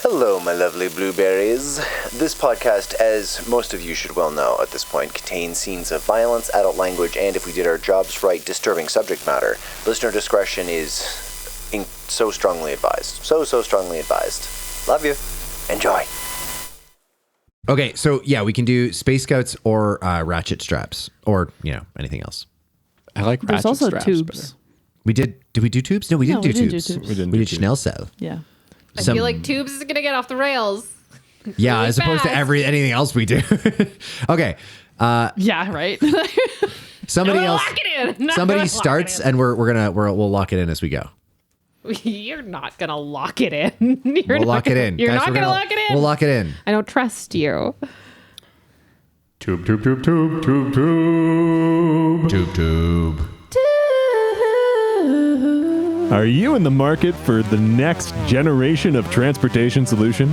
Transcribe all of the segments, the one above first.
Hello, my lovely blueberries. This podcast, as most of you should well know at this point, contains scenes of violence, adult language, and if we did our jobs right, disturbing subject matter. Listener discretion is so strongly advised. So strongly advised. Love you. Enjoy. Okay, so yeah, we can do Space Scouts or ratchet straps or, anything else. I like ratchet straps. There's also tubes. Did we do tubes? No, we didn't do tubes. We did Schnellsell. Yeah. I feel like tubes is going to get off the rails. Yeah, really as opposed to fast. anything else we do. Okay. Yeah, right. Somebody No, else. lock it in. No, Somebody lock it starts, in. and we'll lock it in as we go. You're not going to lock it in. We'll lock it in. You're Guys, not going to lock it in. We'll lock it in. I don't trust you. Tube, tube, tube, tube, tube, tube. Tube, tube. Are you in the market for the next generation of transportation solution?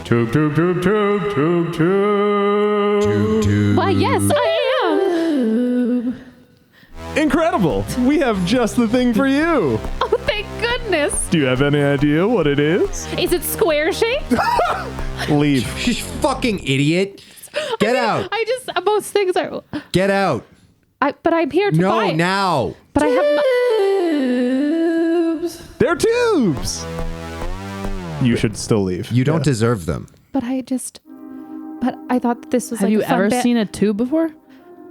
Tube, tube, tube, tube, tube, tube. Tube, tube. Why, yes, I am. Incredible! We have just the thing for you. Oh, thank goodness. Do you have any idea what it is? Is it square shaped? Leave. You fucking idiot. Get out. Most things are. Get out. But I'm here to buy No, it. now. But I have. They're tubes! You should still leave. You don't deserve them. But I thought that this was Have like you a fun ever seen a tube before?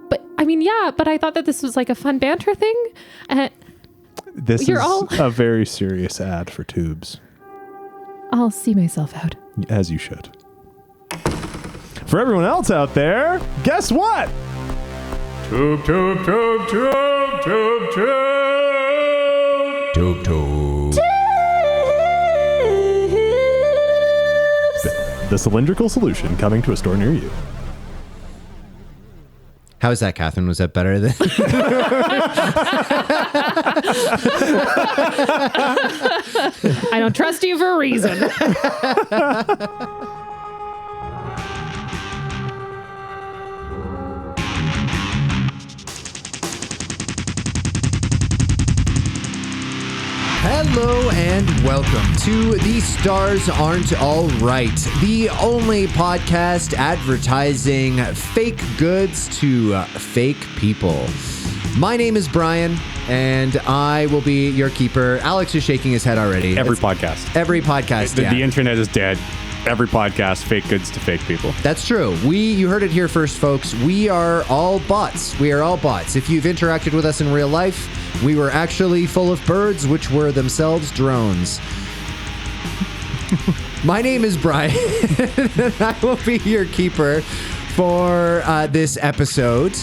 But I mean, yeah, but I thought that this was like a fun banter thing. And This You're is all- a very serious ad for tubes, I'll see myself out. as you should. For everyone else out there, guess what? Tube, tube, tube, tube, tube, tube. Tube, tube. The cylindrical solution coming to a store near you. How is that, Catherine? Was that better than? I don't trust you for a reason. Hello and welcome to The Stars Aren't All Right, the only podcast advertising fake goods to fake people. My name is Brian, and I will be your keeper. Alex is shaking his head already. Every It's podcast. Every podcast, The yeah. internet is dead. Every podcast, fake goods to fake people. That's true. You heard it here first, folks. We are all bots. We are all bots. If you've interacted with us in real life, we were actually full of birds, which were themselves drones. My name is Brian, and I will be your keeper for this episode.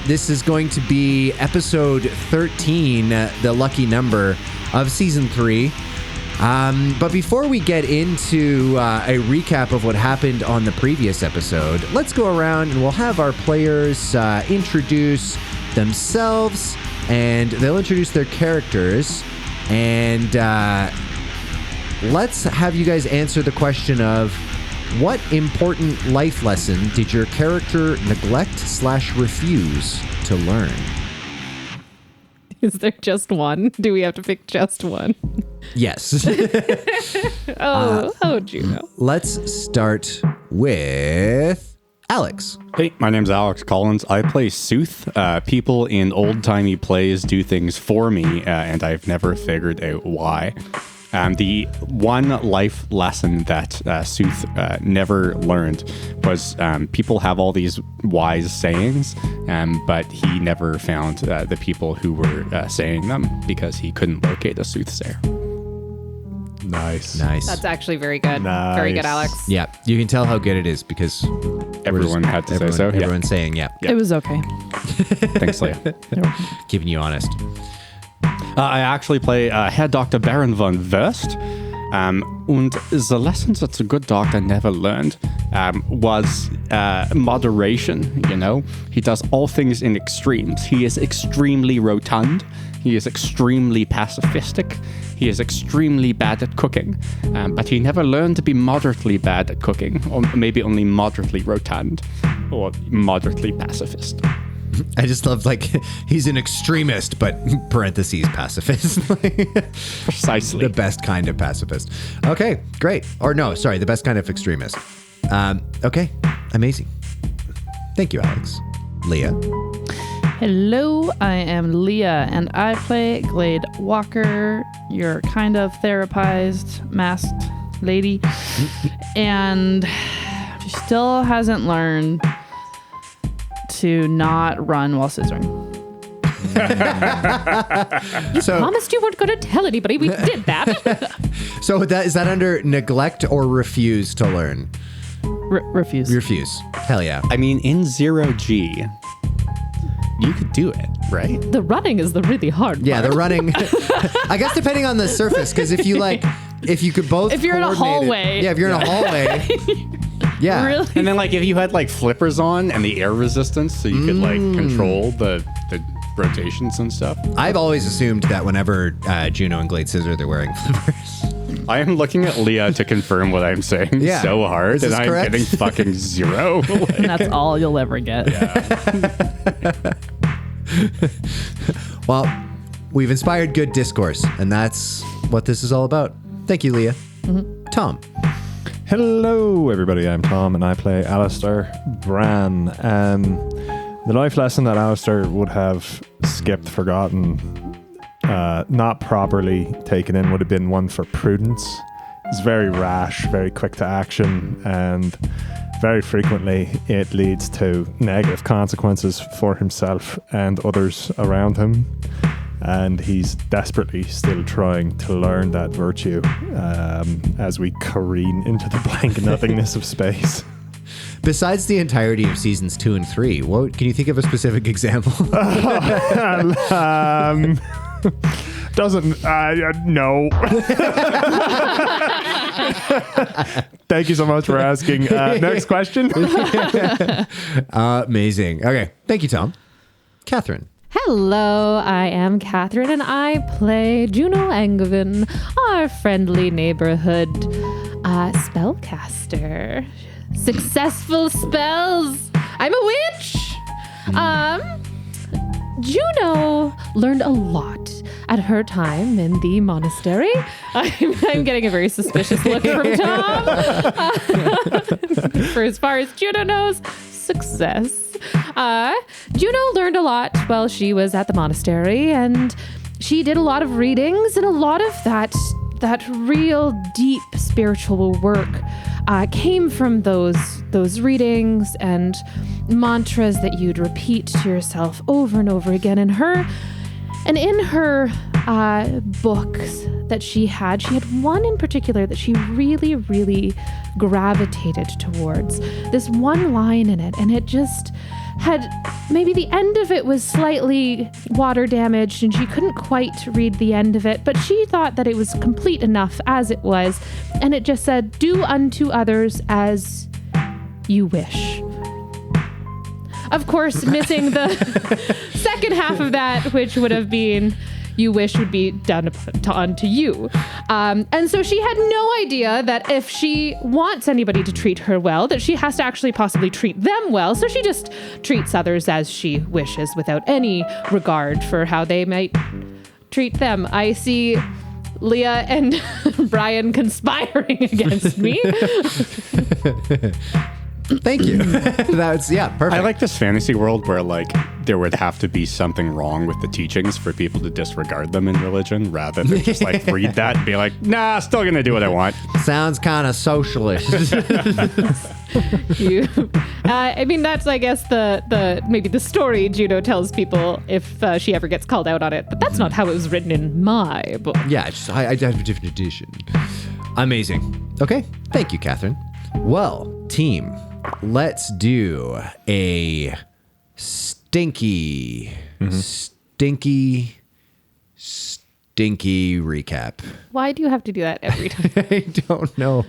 This is going to be episode 13, the lucky number of season 3. But before we get into a recap of what happened on the previous episode, let's go around and we'll have our players introduce themselves, and they'll introduce their characters, and let's have you guys answer the question of what important life lesson did your character neglect/refuse to learn? Is there just one? Do we have to pick just one? Yes. How would you know? Let's start with Alex. Hey, my name's Alex Collins. I play Sooth. People in old-timey plays do things for me, and I've never figured out why. The one life lesson that Sooth never learned was people have all these wise sayings, but he never found the people who were saying them because he couldn't locate a soothsayer. Nice. That's actually very good. Nice. Very good, Alex. Yeah, you can tell how good it is because Everyone had to say so. Yeah. Everyone's saying, yeah, It was okay. Thanks, Leah. keeping you honest. I actually play Herr Dr. Baron von Wurst. And the lesson that a good doctor never learned was moderation, you know? He does all things in extremes. He is extremely rotund. He is extremely pacifistic. He is extremely bad at cooking. But he never learned to be moderately bad at cooking, or maybe only moderately rotund, or moderately pacifist. I just love, like, he's an extremist, but parentheses pacifist. Precisely. The best kind of pacifist. Okay, great. Or no, sorry, the best kind of extremist. Okay, amazing. Thank you, Alex. Leah. Hello, I am Leah, and I play Glade Walker, your kind of therapized masked lady. And she still hasn't learned to not run while scissoring. So, Promised you weren't going to tell anybody we did that. so is that under neglect or refuse to learn? Refuse. Refuse. Hell yeah. I mean, in 0G, you could do it, right? The running is the really hard part. Yeah, the running. I guess depending on the surface, because if you could both. If you're in a coordinate it- hallway. Yeah, if you're in a hallway. Yeah. Really? And then, like, if you had, like, flippers on and the air resistance, so you could, like, control the rotations and stuff. I've always assumed that whenever Juno and Glade Scissor, they're wearing flippers. I am looking at Leah to confirm what I'm saying Yeah. so hard, Is this and I'm correct? getting fucking 0. And that's all you'll ever get. Well, we've inspired good discourse, and that's what this is all about. Thank you, Leah. Tom. Hello, everybody. I'm Tom, and I play Alistair Bran. The life lesson that Alistair would have skipped, forgotten, not properly taken in would have been one for prudence. He's very rash, very quick to action, and very frequently it leads to negative consequences for himself and others around him. And he's desperately still trying to learn that virtue as we careen into the blank nothingness of space. Besides the entirety of seasons 2 and 3, what can you think of a specific example? Doesn't no. Thank you so much for asking. Next question. Amazing. Okay. Thank you, Tom. Catherine. Hello, I am Catherine, and I play Juno Angevin, our friendly neighborhood spellcaster. Successful spells. I'm a witch. Juno learned a lot at her time in the monastery. I'm getting a very suspicious look from Tom. For as far as Juno knows, success. Juno learned a lot while she was at the monastery, and she did a lot of readings, and a lot of that real deep spiritual work came from those readings and mantras that you'd repeat to yourself over and over again. In her books that she had one in particular that she really, really gravitated towards. This one line in it, and it just had, maybe the end of it was slightly water damaged and she couldn't quite read the end of it, but she thought that it was complete enough as it was. And it just said, "Do unto others as you wish." Of course, missing the second half of that, which would have been, "You wish would be done unto you." And so she had no idea that if she wants anybody to treat her well, that she has to actually possibly treat them well. So she just treats others as she wishes without any regard for how they might treat them. I see Leah and Brian conspiring against me. Thank you. That's, perfect. I like this fantasy world where, like, there would have to be something wrong with the teachings for people to disregard them in religion, rather than just, like, read that and be like, nah, still gonna do what I want. Sounds kind of socialist. I mean, that's, I guess, the maybe the story Juno tells people if she ever gets called out on it. But that's not how it was written in my book. Yeah, I have a different edition. Amazing. Okay, thank you, Catherine. Well, team, let's do a stinky stinky recap. Why do you have to do that every time? I don't know.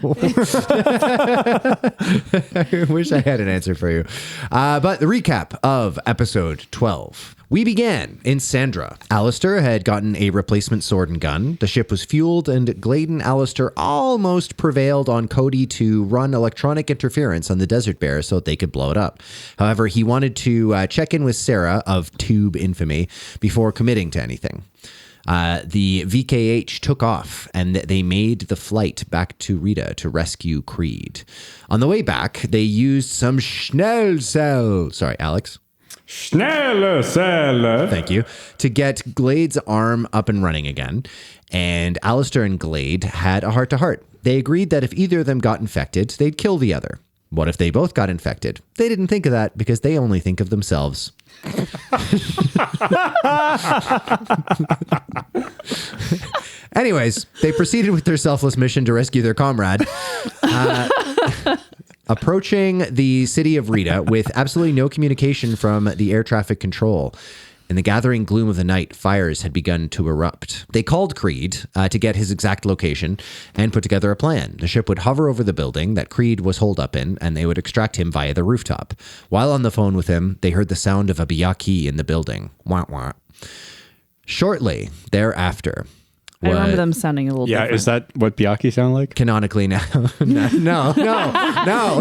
I wish I had an answer for you. But the recap of episode 12. We began in Sandra. Alistair had gotten a replacement sword and gun. The ship was fueled, and Glade and Alistair almost prevailed on Cody to run electronic interference on the Desert Bear so that they could blow it up. However, he wanted to check in with Sarah of Tube infamy before committing to anything. The VKH took off, and they made the flight back to Rita to rescue Creed. On the way back, they used some Schnellcell. Sorry, Alex. Schnellcell. Thank you. To get Glade's arm up and running again. And Alistair and Glade had a heart-to-heart. They agreed that if either of them got infected, they'd kill the other. What if they both got infected? They didn't think of that because they only think of themselves. Anyways, they proceeded with their selfless mission to rescue their comrade. Approaching the city of Rita with absolutely no communication from the air traffic control. In the gathering gloom of the night, fires had begun to erupt. They called Creed to get his exact location and put together a plan. The ship would hover over the building that Creed was holed up in, and they would extract him via the rooftop. While on the phone with him, they heard the sound of a biyaki in the building. Wah, wah. Shortly thereafter... I remember them sounding a little different. Is that what Byakuya sound like? Canonically now. No.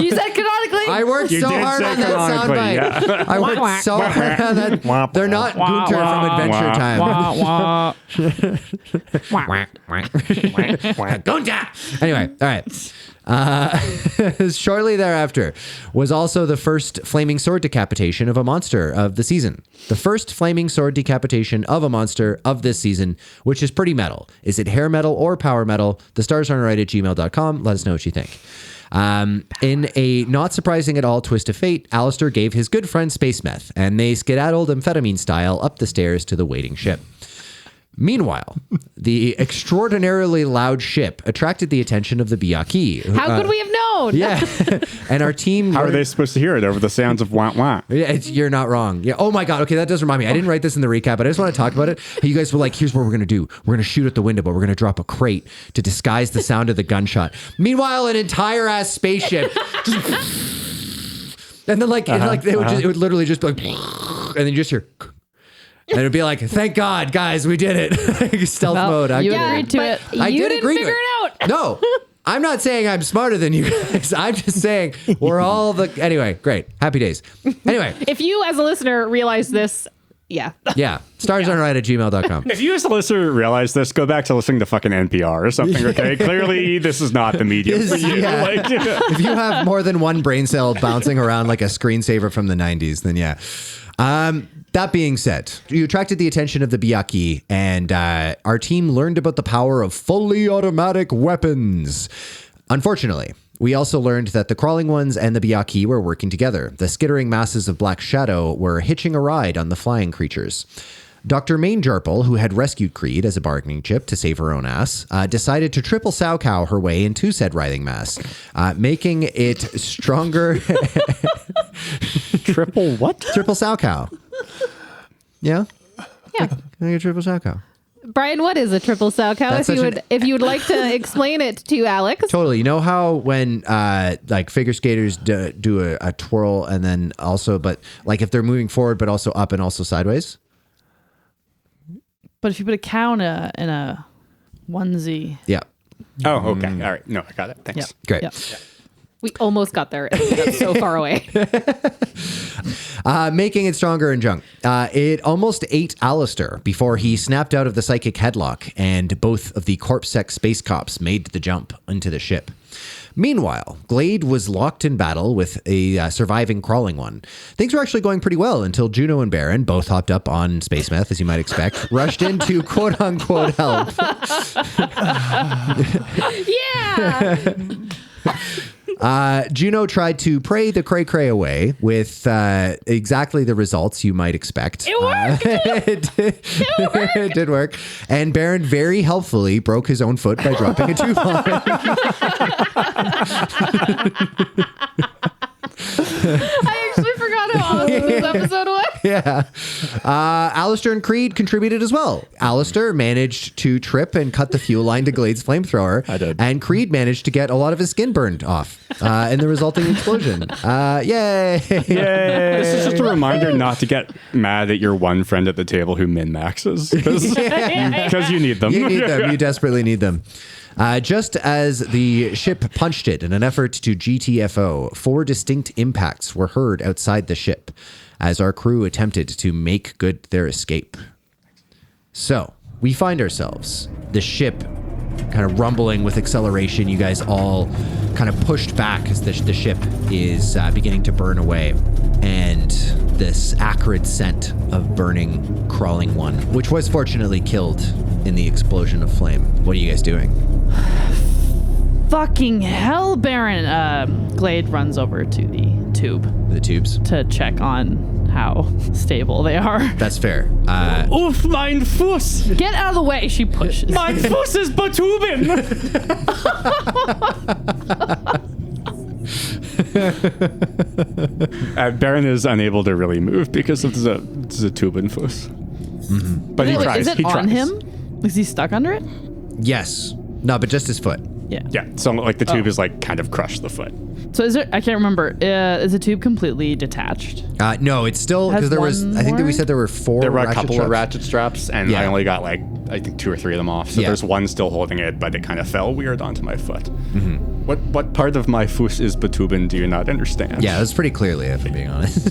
You said canonically? I worked so hard on that soundbite. Yeah. I worked so hard on that. They're not Gunter from Adventure Time. Gunter! Anyway, all right. Shortly thereafter was also the first flaming sword decapitation of a monster of the season. The first flaming sword decapitation of a monster of this season, which is pretty metal. Is it hair metal or power metal? thestarsarentright@gmail.com. Let us know what you think. In a not surprising at all twist of fate, Alistair gave his good friend Space Meth, and they skedaddled amphetamine style up the stairs to the waiting ship. Meanwhile, the extraordinarily loud ship attracted the attention of the Biyaki. How could we have known? Yeah. And our team... How are they supposed to hear it over the sounds of wah wah? Yeah, you're not wrong. Yeah. Oh my God. Okay, that does remind me. I didn't write this in the recap, but I just want to talk about it. You guys were like, here's what we're going to do. We're going to shoot at the window, but we're going to drop a crate to disguise the sound of the gunshot. Meanwhile, an entire ass spaceship just... And then it would literally just be like... And then you just hear... And it'd be like, thank God, guys, we did it. Stealth mode. You agreed to it. I You did didn't agree figure to it out. No, I'm not saying I'm smarter than you guys. I'm just saying we're all the... Anyway, great. Happy days. Anyway. If you, as a listener, realize this, yeah. Yeah. starsarentright@gmail.com. If you as a listener realize this, go back to listening to fucking NPR or something, okay? Clearly, this is not the medium for you. Yeah. If you have more than one brain cell bouncing around like a screensaver from the 90s, then yeah. That being said, you attracted the attention of the Biyaki, and our team learned about the power of fully automatic weapons. Unfortunately, we also learned that the Crawling Ones and the Biyaki were working together. The skittering masses of Black Shadow were hitching a ride on the flying creatures. Dr. Mainjarple, who had rescued Creed as a bargaining chip to save her own ass, decided to triple Saucow her way into said writhing mass, making it stronger. Triple what? Triple Saucow. Yeah? Yeah. Like a triple Saucow. Brian, what is a triple sow cow? That's If you would like to explain it to Alex. Totally. You know how when like figure skaters do a twirl and then also, but like if they're moving forward but also up and also sideways? But if you put a cow in a onesie. Yeah. Oh, okay. All right. No, I got it. Thanks. Yep. Great. Yep. We almost got there. We got so far away. Making it stronger and junk. It almost ate Alistair before he snapped out of the psychic headlock, and both of the Corpsec space cops made the jump into the ship. Meanwhile, Glade was locked in battle with a surviving Crawling One. Things were actually going pretty well until Juno and Baron, both hopped up on Space Meth, as you might expect, rushed into quote-unquote help. Yeah. Juno tried to pray the cray-cray away with exactly the results you might expect. It worked. It did work. And Baron very helpfully broke his own foot by dropping a tube on it. I actually forgot how awesome this episode was. Yeah. Yeah. Alistair and Creed contributed as well. Alistair managed to trip and cut the fuel line to Glade's flamethrower. I did. And Creed managed to get a lot of his skin burned off in the resulting explosion. Yay! This is just a reminder not to get mad at your one friend at the table who min-maxes. Because you need them. You need them. You desperately need them. Just as the ship punched it in an effort to GTFO, 4 distinct impacts were heard outside the ship as our crew attempted to make good their escape. So, we find ourselves, the ship kind of rumbling with acceleration. You guys all kind of pushed back as the ship is beginning to burn away. And this acrid scent of burning, crawling one, which was fortunately killed in the explosion of flame. What are you guys doing? Fucking hell, Baron. Glade runs over to the tube The tubes? to check on how stable they are. That's fair. Oof, mein Fuß! Get out of the way, she pushes. Mein Fuß ist betuben! Baron is unable to really move because of the Tubenfuss. Mm-hmm. But he Wait, tries. is it he on tries. him? Is he stuck under it? Yes. No, but just his foot. Yeah. Yeah, so like the tube is like kind of crushed the foot. So is there? I can't remember. Is the tube completely detached? No, it's still, because Has there was, one I think that we more? said there were 4 There were a ratchet couple straps. of ratchet straps, and Yeah. I only got like, I think 2 or 3 of them off. So Yeah. there's one still holding it, but it kind of fell weird onto my foot. Mm-hmm. What part of my Fuß is betuben do you not understand? Yeah, that's pretty clearly, if I'm being honest.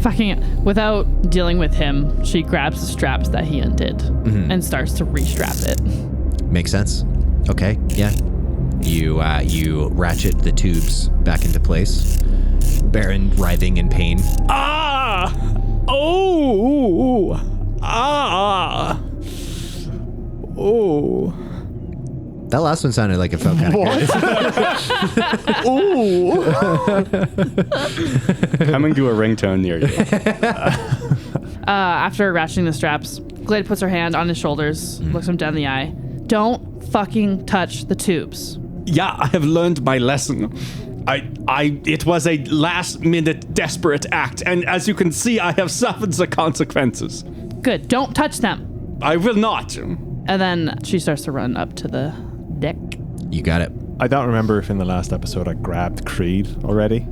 Fucking without dealing with him, she grabs the straps that he undid and starts to restrap it. Makes sense. Okay, yeah. You ratchet the tubes back into place. Baron writhing in pain. Ah! Oh! Ah! Oh! That last one sounded like it felt kind of good. Coming to a ringtone near you. After ratcheting the straps, Glade puts her hand on his shoulders, looks him down the eye. Don't fucking touch the tubes. Yeah, I have learned my lesson. It was a last-minute desperate act, and as you can see, I have suffered the consequences. Good. Don't touch them. I will not. And then she starts to run up to the deck. You got it. I don't remember if in the last episode I grabbed Creed already.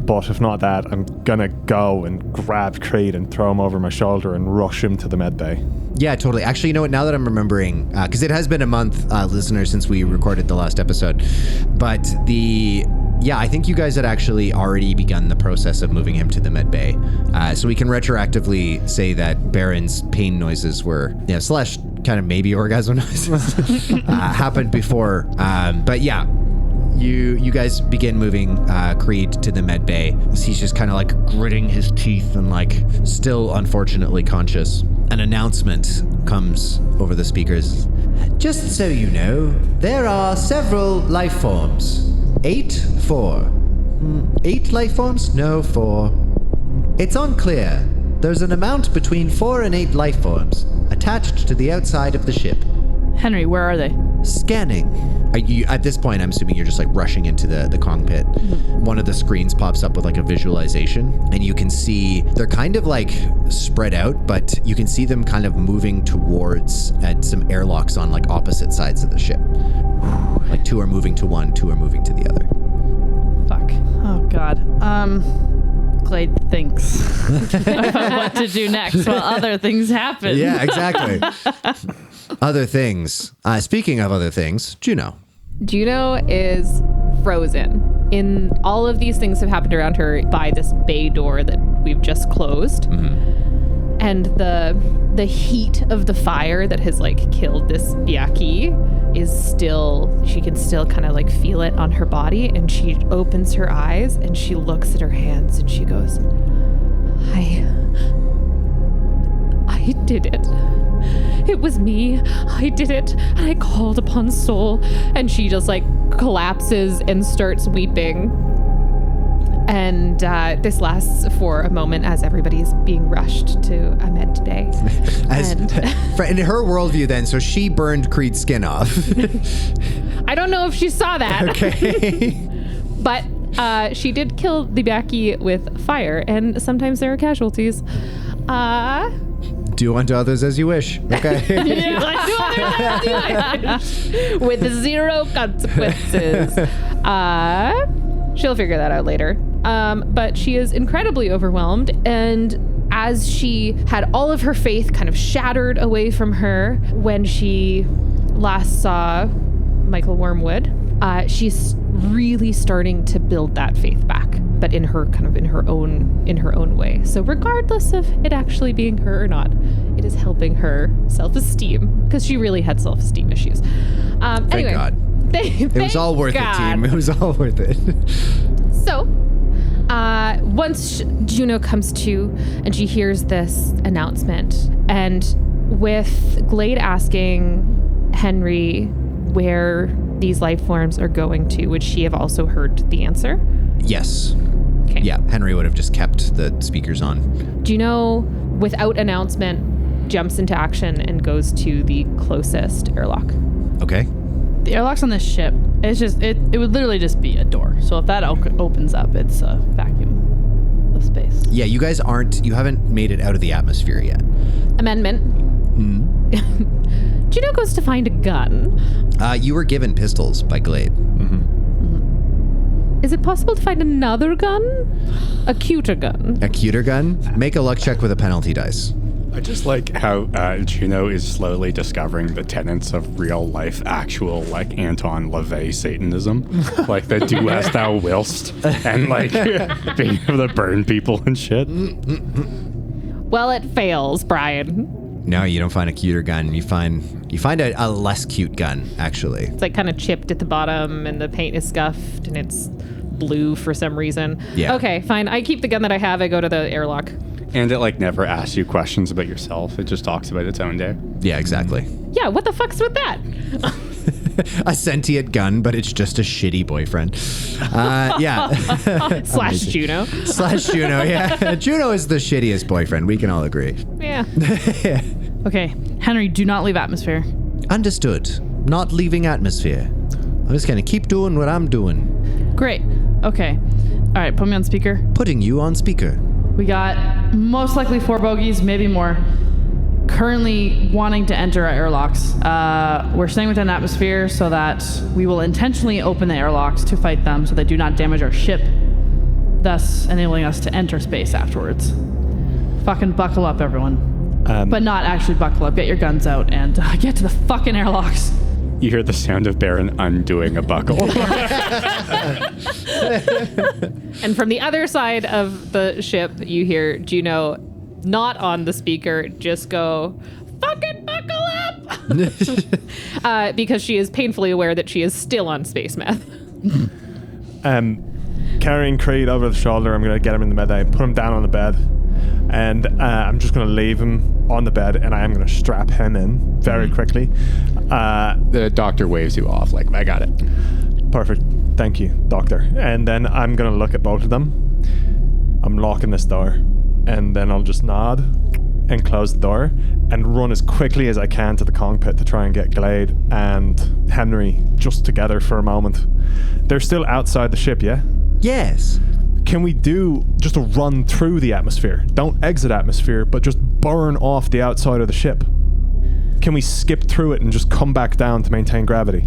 But if not that, I'm gonna go and grab Creed and throw him over my shoulder and rush him to the med bay. Yeah, totally. Actually, you know what? Now that I'm remembering, because it has been a month, listeners, since we recorded the last episode. But I think you guys had actually already begun the process of moving him to the med bay. So we can retroactively say that Baron's pain noises were, slash kind of maybe orgasm noises, happened before. But yeah. You guys begin moving Creed to the med bay. He's just kind of like gritting his teeth and like still unfortunately conscious. An announcement comes over the speakers. Just so you know, there are several life forms. 4. 8 life forms? No, 4. It's unclear. There's an amount between 4 and 8 life forms attached to the outside of the ship. Henry, where are they? Scanning. At this point, I'm assuming you're just like rushing into the cockpit. One of the screens pops up with like a visualization, and you can see they're kind of like spread out, but you can see them kind of moving towards some airlocks on like opposite sides of the ship. Like 2 are moving to one, 2 are moving to the other. Fuck. Oh, God. Glade thinks about what to do next while other things happen. Yeah, exactly. Other things. Speaking of other things, Juno. Juno is frozen. In all of these things have happened around her by this bay door that we've just closed. Mm-hmm. And the heat of the fire that has like killed this Biaki is still, she can still kind of like feel it on her body, and she opens her eyes and she looks at her hands and she goes, I did it. It was me. I did it. And I called upon Soul. And she just like collapses and starts weeping. And this lasts for a moment as everybody's being rushed to a med bay. In her worldview then, so she burned Creed's skin off. I don't know if she saw that. Okay. But She did kill the Baki with fire, and sometimes there are casualties. Do unto others as you wish. Okay. With 0 consequences. She'll figure that out later. But she is incredibly overwhelmed, and as she had all of her faith kind of shattered away from her when she last saw Michael Wormwood, she's really starting to build that faith back, but in her own way. So regardless of it actually being her or not, it is helping her self-esteem, because she really had self-esteem issues. Thank God. It was all worth it, team. It was all worth it. So, once Juno comes to and she hears this announcement, and with Glade asking Henry where these life forms are going to, would she have also heard the answer? Yes. Okay. Yeah, Henry would have just kept the speakers on. Juno, without announcement, jumps into action and goes to the closest airlock. Okay. The airlocks on this ship, it's just, it would literally just be a door. So if that opens up, it's a vacuum of space. Yeah, you guys you haven't made it out of the atmosphere yet. Amendment. Juno goes to find a gun. You were given pistols by Glade. Is it possible to find another gun? A cuter gun. A cuter gun? Make a luck check with a penalty dice. I just like how Juno is slowly discovering the tenets of real life, actual, like, Anton LaVey Satanism. Like the do as thou willst, and like being able to burn people and shit. Well, it fails, Brian. No, you don't find a cuter gun. You find a less cute gun, actually. It's like kind of chipped at the bottom, and the paint is scuffed, and it's blue for some reason. Yeah. Okay, fine. I keep the gun that I have. I go to the airlock. And it like never asks you questions about yourself. It just talks about its own day. Yeah, exactly. Yeah, what the fuck's with that? A sentient gun, but it's just a shitty boyfriend. Yeah. Slash Juno. Slash Juno, yeah. Juno is the shittiest boyfriend. We can all agree. Yeah. Okay, Henry, do not leave atmosphere. Understood. Not leaving atmosphere. I'm just going to keep doing what I'm doing. Great. Okay. All right, put me on speaker. Putting you on speaker. We got most likely 4 bogeys, maybe more, currently wanting to enter our airlocks. We're staying within atmosphere so that we will intentionally open the airlocks to fight them so they do not damage our ship, thus enabling us to enter space afterwards. Fucking buckle up, everyone. But not actually buckle up. Get your guns out and get to the fucking airlocks. You hear the sound of Baron undoing a buckle. And from the other side of the ship, you hear Juno, not on the speaker, just go, fucking buckle up! Because she is painfully aware that she is still on space meth. Carrying Creed over the shoulder, I'm going to get him in the med bay, put him down on the bed, and I'm just going to leave him on the bed, and I am going to strap him in very quickly. The doctor waves you off, like, I got it. Perfect. Thank you, doctor. And then I'm going to look at both of them. I'm locking this door, and then I'll just nod and close the door and run as quickly as I can to the cockpit to try and get Glade and Henry just together for a moment. They're still outside the ship, yeah? Yes. Can we do just a run through the atmosphere? Don't exit atmosphere, but just burn off the outside of the ship. Can we skip through it and just come back down to maintain gravity?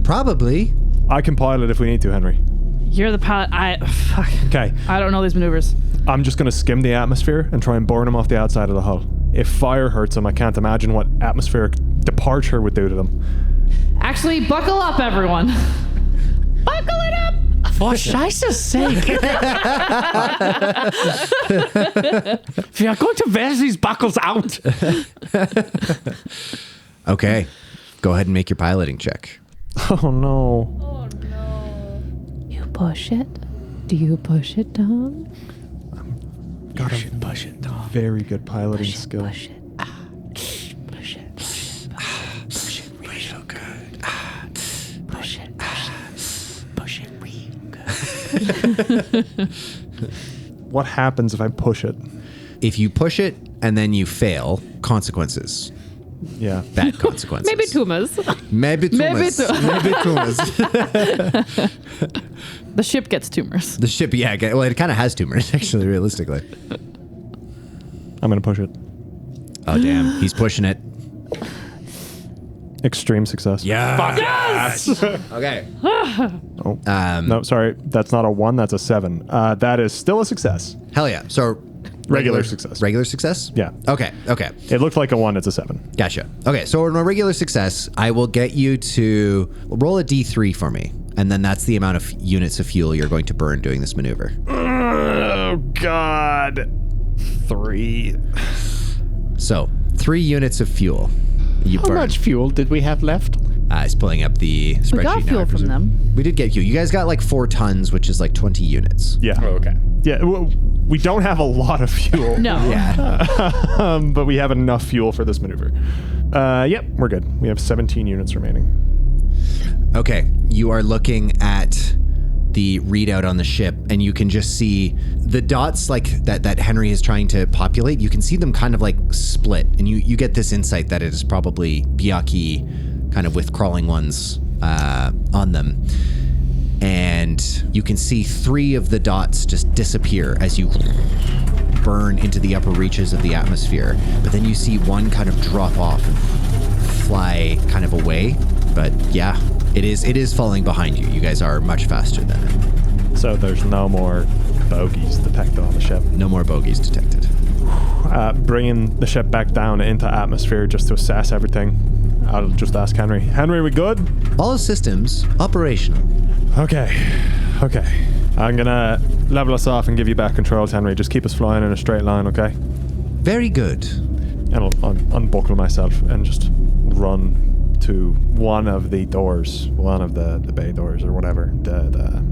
Probably. I can pilot if we need to, Henry. You're the pilot. Fuck. Okay. I don't know these maneuvers. I'm just going to skim the atmosphere and try and burn them off the outside of the hull. If fire hurts them, I can't imagine what atmospheric departure would do to them. Actually, buckle up, everyone. Buckle it up! For scheisse's sake. We are going to wear these buckles out. Okay. Go ahead and make your piloting check. Oh no. Oh no. You push it? Do you push it, Tom? Push it, Tom. Very good piloting skill. Push it. Push it. Push it. Push it real good. Push it. Push it real good. What happens if I push it? If you push it and then you fail, consequences. Yeah. bad consequences. Maybe Tumas. Maybe tumors. Maybe tumors. The ship gets tumors. The ship, yeah, well, it kind of has tumors, actually, realistically. I'm going to push it. Oh, damn. He's pushing it. Extreme success. Yeah. Fuck yes! Okay. Oh. No, sorry. That's not a 1. That's a 7. That is still a success. Hell yeah. So Regular success. Regular success? Yeah. Okay. It looked like a 1. It's a 7. Gotcha. Okay, so on a regular success, I will get you to roll a D3 for me. And then that's the amount of units of fuel you're going to burn doing this maneuver. Oh, God. 3. So, 3 units of fuel. You How burn. much fuel did we have left? He's pulling up the spreadsheet. We got now, fuel I from presume. them. We did get fuel. You guys got like 4 tons, which is like 20 units. Yeah. Oh, okay. Yeah. We don't have a lot of fuel. No. Yeah. But we have enough fuel for this maneuver. Yep, we're good. We have 17 units remaining. Okay, you are looking at the readout on the ship, and you can just see the dots like that Henry is trying to populate. You can see them kind of like split, and you get this insight that it is probably Byakhee kind of with crawling ones on them. And you can see 3 of the dots just disappear as you burn into the upper reaches of the atmosphere. But then you see one kind of drop off and fly kind of away. But yeah, it is falling behind you. You guys are much faster than it. So there's no more bogeys detected on the ship. No more bogeys detected. Bringing the ship back down into atmosphere just to assess everything. I'll just ask Henry. Henry, we good? All systems operational. Okay. I'm gonna level us off and give you back controls, Henry. Just keep us flying in a straight line, okay? Very good. And I'll unbuckle myself and just run to one of the doors, one of the bay doors or whatever, the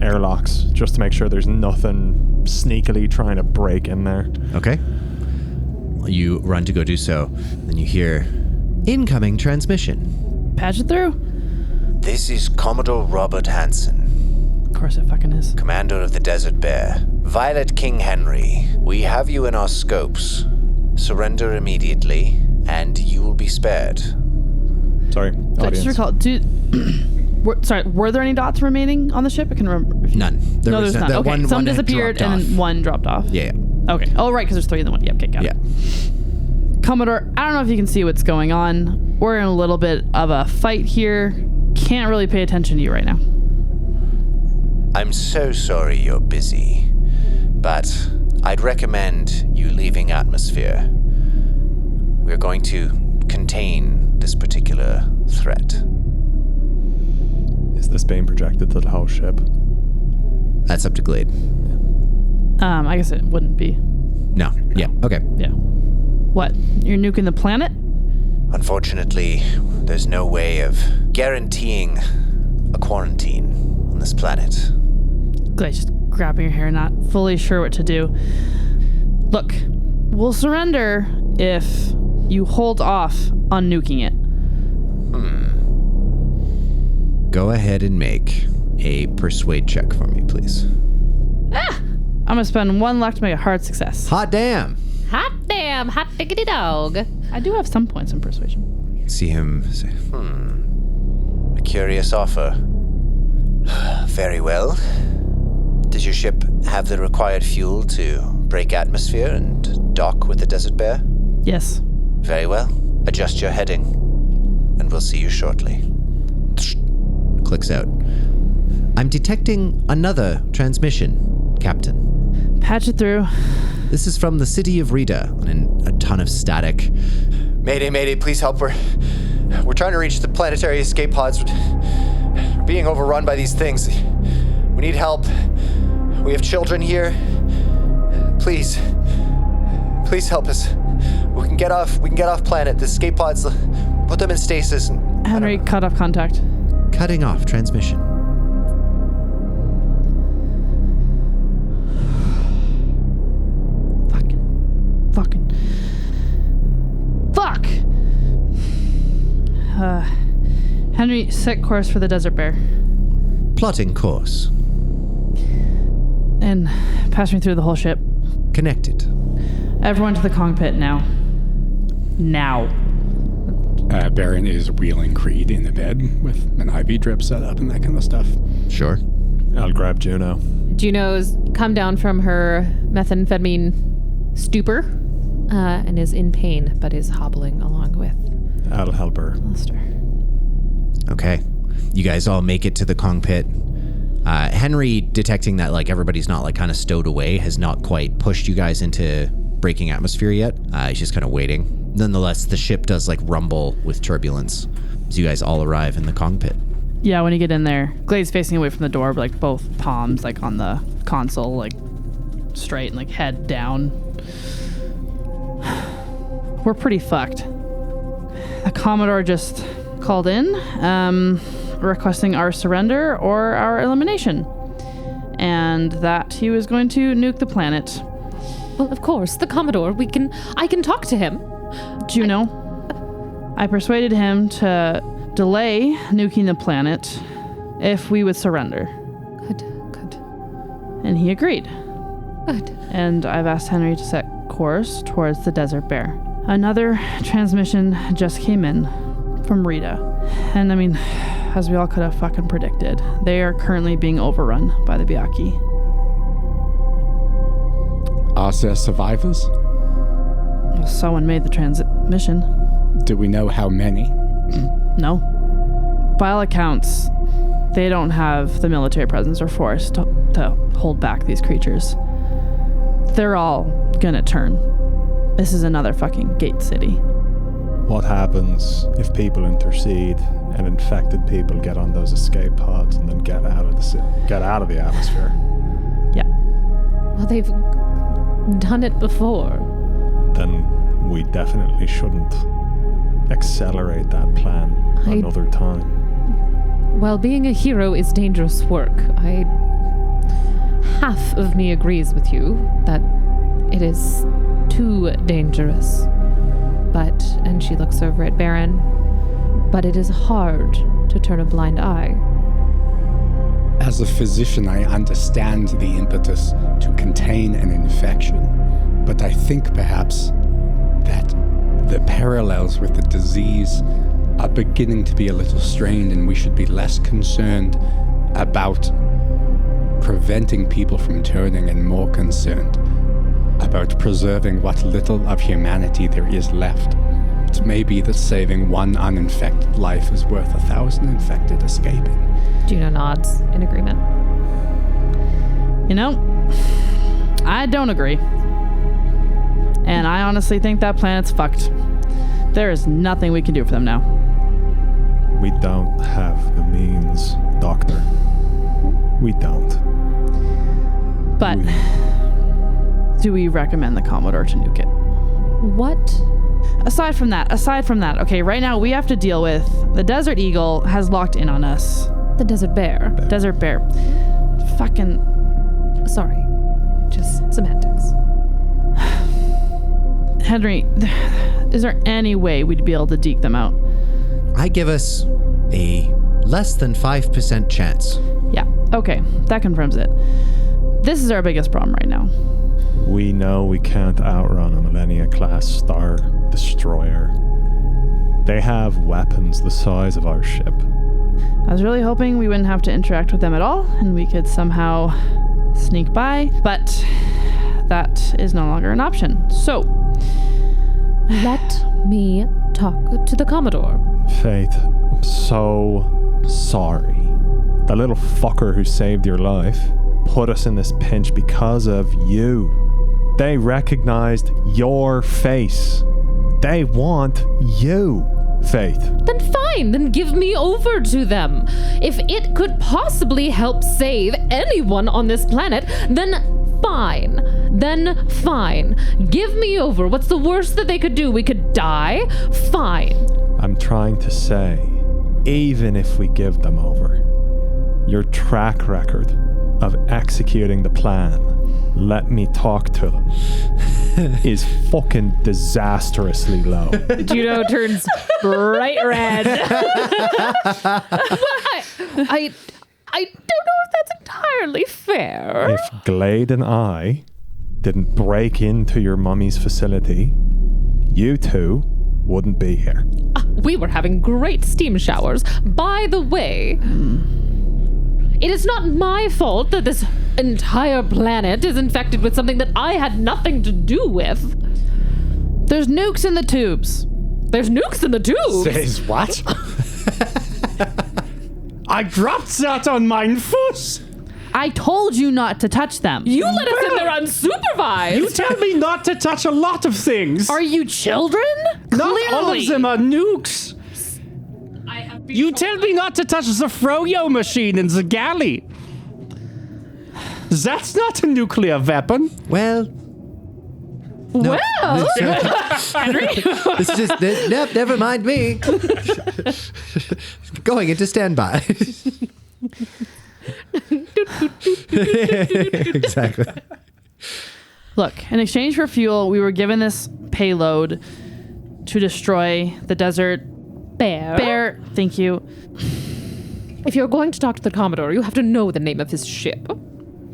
airlocks, just to make sure there's nothing sneakily trying to break in there. Okay. You run to go do so. Then you hear incoming transmission. Patch it through. This is Commodore Robert Hansen, Of course it fucking is. commander of the Desert Bear. Violet King Henry, we have you in our scopes. Surrender immediately, and you will be spared. Sorry, So audience. just recall, were there any dots remaining on the ship? I can remember. None. No, there's none. the Okay, some had disappeared dropped and off. then one dropped off. Yeah. Okay. Oh, right, because there's 3 in the one. Yep, okay, got it. Commodore, I don't know if you can see what's going on. We're in a little bit of a fight here. Can't really pay attention to you right now. I'm so sorry you're busy, but I'd recommend you leaving atmosphere. We're going to contain this particular threat. Is this being projected to the whole ship? That's up to Glade. I guess it wouldn't be. No. Yeah. Okay. Yeah. What? You're nuking the planet? Unfortunately, there's no way of guaranteeing a quarantine on this planet. Glad just grabbing your hair, not fully sure what to do. Look, we'll surrender if you hold off on nuking it. Go ahead and make a persuade check for me, please. I'm gonna spend 1 luck to make a hard success. Hot damn. Hot damn, hot diggity dog. I do have some points in persuasion. See him say, A curious offer. Very well. Does your ship have the required fuel to break atmosphere and dock with the Desert Bear? Yes. Very well. Adjust your heading, and we'll see you shortly. clicks out. I'm detecting another transmission, Captain. Patch it through. This is from the city of Rita, and a ton of static. Mayday, mayday, please help. We're trying to reach the planetary escape pods. We're being overrun by these things. We need help. We have children here. Please help us. We can get off planet. The escape pods, put them in stasis. And, Henry, cut off contact. Cutting off transmission. Fuck! Henry, set course for the Desert Bear. Plotting course. And pass me through the whole ship. Connected. Everyone to the cockpit now. Now. Baron is wheeling Creed in the bed with an IV drip set up and that kind of stuff. Sure. I'll grab Juno. Juno's come down from her methamphetamine stupor and is in pain, but is hobbling along with I'll help her. Alistair. Okay. You guys all make it to the Kong pit. Henry, detecting that like everybody's not like kind of stowed away, has not quite pushed you guys into breaking atmosphere yet. He's just kind of waiting. Nonetheless, the ship does like rumble with turbulence as you guys all arrive in the Kong pit. Yeah, when you get in there, Glade's facing away from the door, but like both palms like on the console, like straight and like head down. We're pretty fucked. The Commodore just called in, requesting our surrender or our elimination. And that he was going to nuke the planet. Well, of course, the Commodore. I can talk to him. Juno, I persuaded him to delay nuking the planet if we would surrender. Good. And he agreed. Good. And I've asked Henry to set course towards the Desert Bear. Another transmission just came in from Rita. And I mean, as we all could have fucking predicted, they are currently being overrun by the Biaki. Are there survivors? Well, someone made the transmission. Do we know how many? No. By all accounts, they don't have the military presence or force to hold back these creatures. They're all gonna turn. This is another fucking gate city. What happens if people intercede and infected people get on those escape pods and then get out of the atmosphere? Yeah. Well, they've done it before. Then we definitely shouldn't accelerate that plan another time. While being a hero is dangerous work, half of me agrees with you that it is too dangerous. But, and she looks over at Baron, but it is hard to turn a blind eye. As a physician, I understand the impetus to contain an infection, but I think perhaps that the parallels with the disease are beginning to be a little strained, and we should be less concerned about preventing people from turning and more concerned about preserving what little of humanity there is left. It may be that saving one uninfected life is worth 1,000 infected escaping. Juno nods in agreement. You know, I don't agree. And I honestly think that planet's fucked. There is nothing we can do for them now. We don't have the means, Doctor. We don't. But do we recommend the Commodore to nuke it? What? Aside from that, okay, right now we have to deal with the Desert Eagle has locked in on us. The Desert Bear. Desert Bear. Fucking... Sorry. Just semantics. Henry, is there any way we'd be able to deke them out? I give us a less than 5% chance. Yeah, okay, that confirms it. This is our biggest problem right now. We know we can't outrun a Millennia-class Star Destroyer. They have weapons the size of our ship. I was really hoping we wouldn't have to interact with them at all, and we could somehow sneak by, but that is no longer an option. So, let me talk to the Commodore. Faith, I'm so sorry. The little fucker who saved your life put us in this pinch because of you. They recognized your face. They want you, Faith. Then fine, then give me over to them. If it could possibly help save anyone on this planet, then fine. Then fine. Give me over. What's the worst that they could do? We could die? Fine. I'm trying to say, even if we give them over, your track record of executing the plan, let me talk to them, is fucking disastrously low. Juno turns bright red. I don't know if that's entirely fair. If Glade and I didn't break into your mummy's facility, you two wouldn't be here. We were having great steam showers. By the way, it is not my fault that this entire planet is infected with something that I had nothing to do with. There's nukes in the tubes. There's nukes in the tubes. Says what? I dropped that on mine foot. I told you not to touch them. You let us in there unsupervised. You tell me not to touch a lot of things. Are you children? Not all of them are nukes. I have been You tell me not to touch the froyo machine in the galley. That's not a nuclear weapon. Well, no, Well, this is just nope. Never mind me. Going into standby. Exactly. Look, in exchange for fuel, we were given this payload to destroy the desert bear. Thank you. if you're going to talk to the Commodore, you have to know the name of his ship.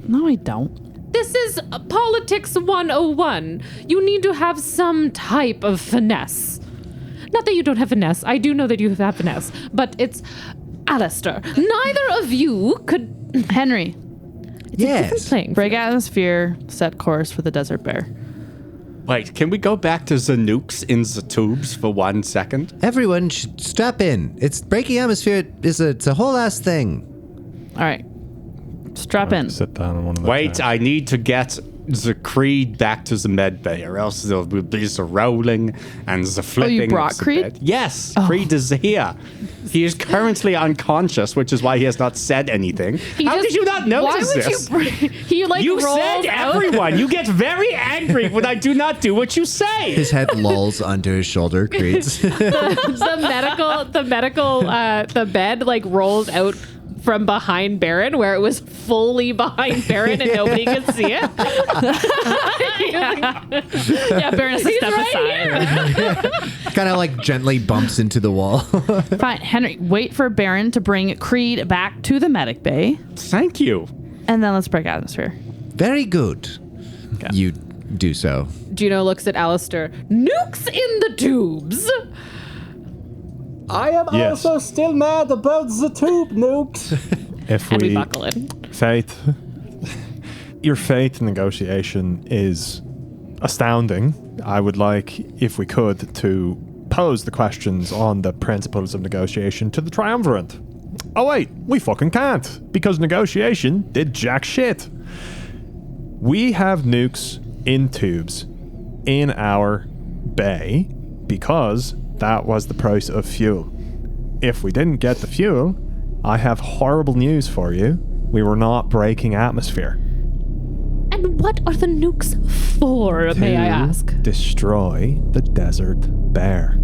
No, I don't. This is Politics 101. You need to have some type of finesse. Not that you don't have finesse. I do know that you have finesse. But it's Alistair. Neither of you could... Henry, Yes. Playing break atmosphere, set course for the desert bear. Wait, can we go back to the nukes in the tubes for 1 second? Everyone should strap in. It's breaking atmosphere. It's a whole ass thing. All right. Strap in. Sit down on one of the Wait, chairs. I need to get the Creed back to the med bay, or else there will be the rolling and the flipping. brought of the Creed? bed. Yes, Creed is here. He is currently unconscious, which is why he has not said anything. How did you not notice this? He like You rolls said out. everyone. You get very angry when I do not do what you say. His head lolls onto his shoulder. Creed's. the bed like rolls out from behind Baron, where it was fully behind Baron and nobody could see it. Yeah, Baron has to step aside. Kind of like gently bumps into the wall. Fine, Henry, wait for Baron to bring Creed back to the medic bay, Thank you. and then let's break atmosphere. Very good. Okay. You do so. Juno looks at Alistair. Nukes in the tubes. I am Yes. also still mad about the tube nukes. If And we we buckle in. faith, your faith in negotiation is astounding. I would like, if we could, to pose the questions on the principles of negotiation to the triumvirate. Oh wait, we fucking can't, because negotiation did jack shit. We have nukes in tubes in our bay because that was the price of fuel. If we didn't get the fuel, I have horrible news for you. We were not breaking atmosphere. And what are the nukes for, may I ask? Destroy the desert bear.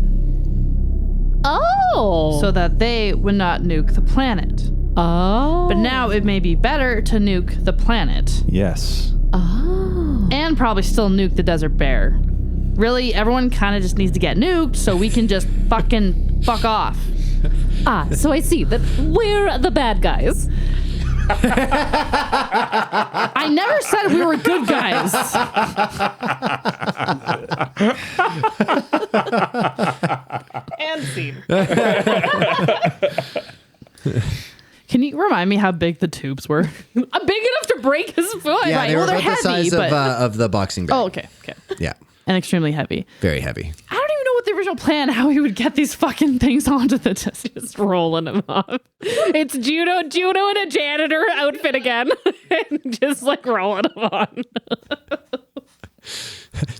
Oh. So that they would not nuke the planet. Oh. But now it may be better to nuke the planet. Yes. And probably still nuke the desert bear. Really, everyone kind of just needs to get nuked so we can just fucking fuck off. So I see that we're the bad guys. I never said we were good guys. And scene. Can you remind me how big the tubes were? I'm big enough to break his foot. Yeah, right, they well, were they're about the heavy, size but- of the boxing bag. Oh, okay. Yeah, And extremely heavy. very heavy. I don't even know what the original plan, how he would get these fucking things onto the test. Just rolling him off. It's Juno in a janitor outfit again. And just like rolling him on.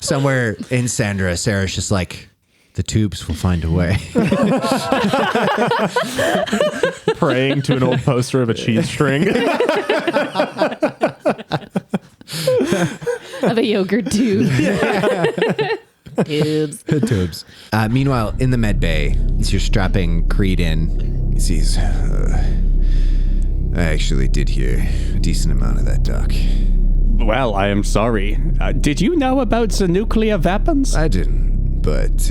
Somewhere in Sandra, Sarah's just like, the tubes will find a way. Praying to an old poster of a cheese string. Of a yogurt tube. Tubes. Tubes. Meanwhile, in the med bay, as you're strapping Creed in, he sees, I actually did hear a decent amount of that, Doc. Well, I am sorry. Did you know about the nuclear weapons? I didn't, but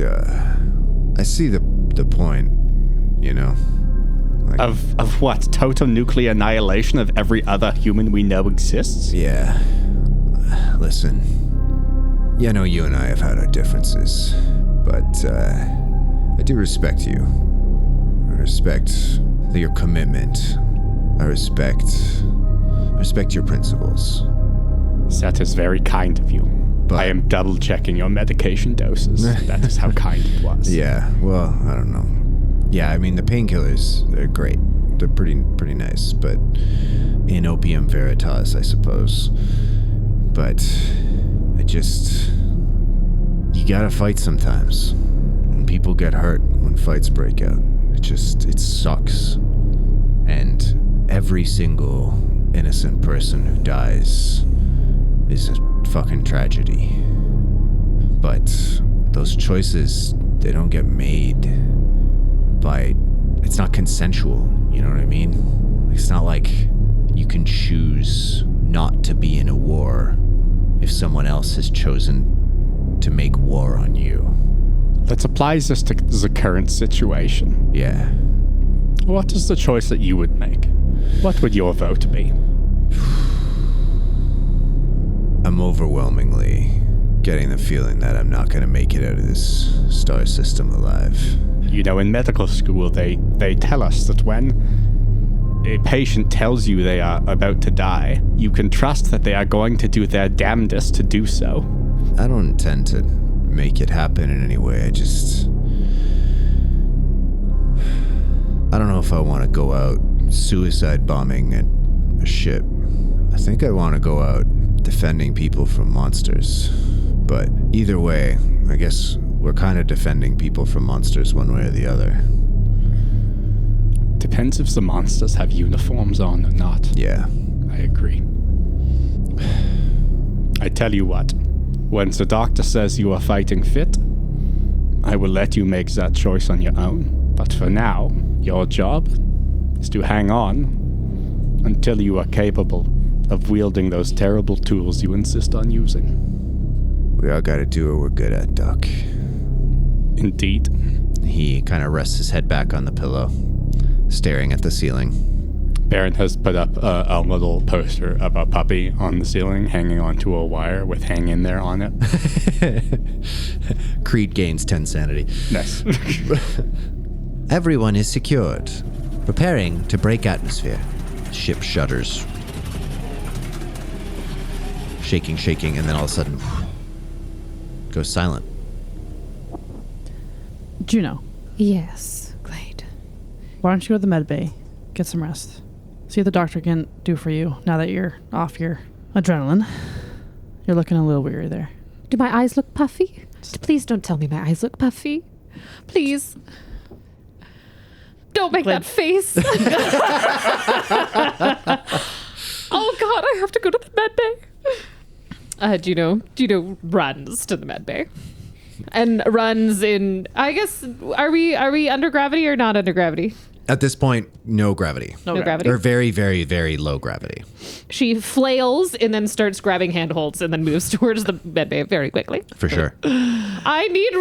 I see the point, you know. Like, Of what? Total nuclear annihilation of every other human we know exists? yeah. Listen, you know you and I have had our differences, but I do respect you. I respect your commitment. I respect your principles. That is very kind of you. But I am double checking your medication doses. That is how kind it was. yeah, well, I don't know. Yeah, I mean the painkillers, they're great. They're pretty nice, but in opium veritas, I suppose. But you gotta fight sometimes. When people get hurt, when fights break out, it sucks. And every single innocent person who dies is a fucking tragedy. But those choices, they don't get made by... It's not consensual, you know what I mean? It's not like you can choose not to be in a war if someone else has chosen to make war on you. That applies this to the current situation. Yeah. What is the choice that you would make? What would your vote be? I'm overwhelmingly getting the feeling that I'm not going to make it out of this star system alive. You know, in medical school, they tell us that when a patient tells you they are about to die, you can trust that they are going to do their damnedest to do so. I don't intend to make it happen in any way. I don't know if I want to go out suicide bombing a ship. I think I want to go out defending people from monsters. But either way, I guess we're kind of defending people from monsters one way or the other. Depends if the monsters have uniforms on or not. Yeah. I agree. I tell you what, when the doctor says you are fighting fit, I will let you make that choice on your own. But for now, your job is to hang on until you are capable of wielding those terrible tools you insist on using. We all gotta do what we're good at, Doc. Indeed. He kind of rests his head back on the pillow, staring at the ceiling. Baron has put up a little poster of a puppy on the ceiling, hanging onto a wire with "hang in there" on it. Creed gains 10 sanity. Nice. Everyone is secured, preparing to break atmosphere. Ship shudders. Shaking, and then all of a sudden, goes silent. Juno, Yes, Glade. why don't you go to the med bay, get some rest, see what the doctor can do for you now that you're off your adrenaline. You're looking a little weary there. Do my eyes look puffy? Please don't tell me my eyes look puffy. Please. Don't make Glade. that face. Oh God, I have to go to the med bay. Juno runs to the med bay. And runs in, I guess, are we under gravity or not under gravity? At this point, no gravity. No gravity. Or very, very, very low gravity. She flails and then starts grabbing handholds and then moves towards the med bay very quickly. For sure. I need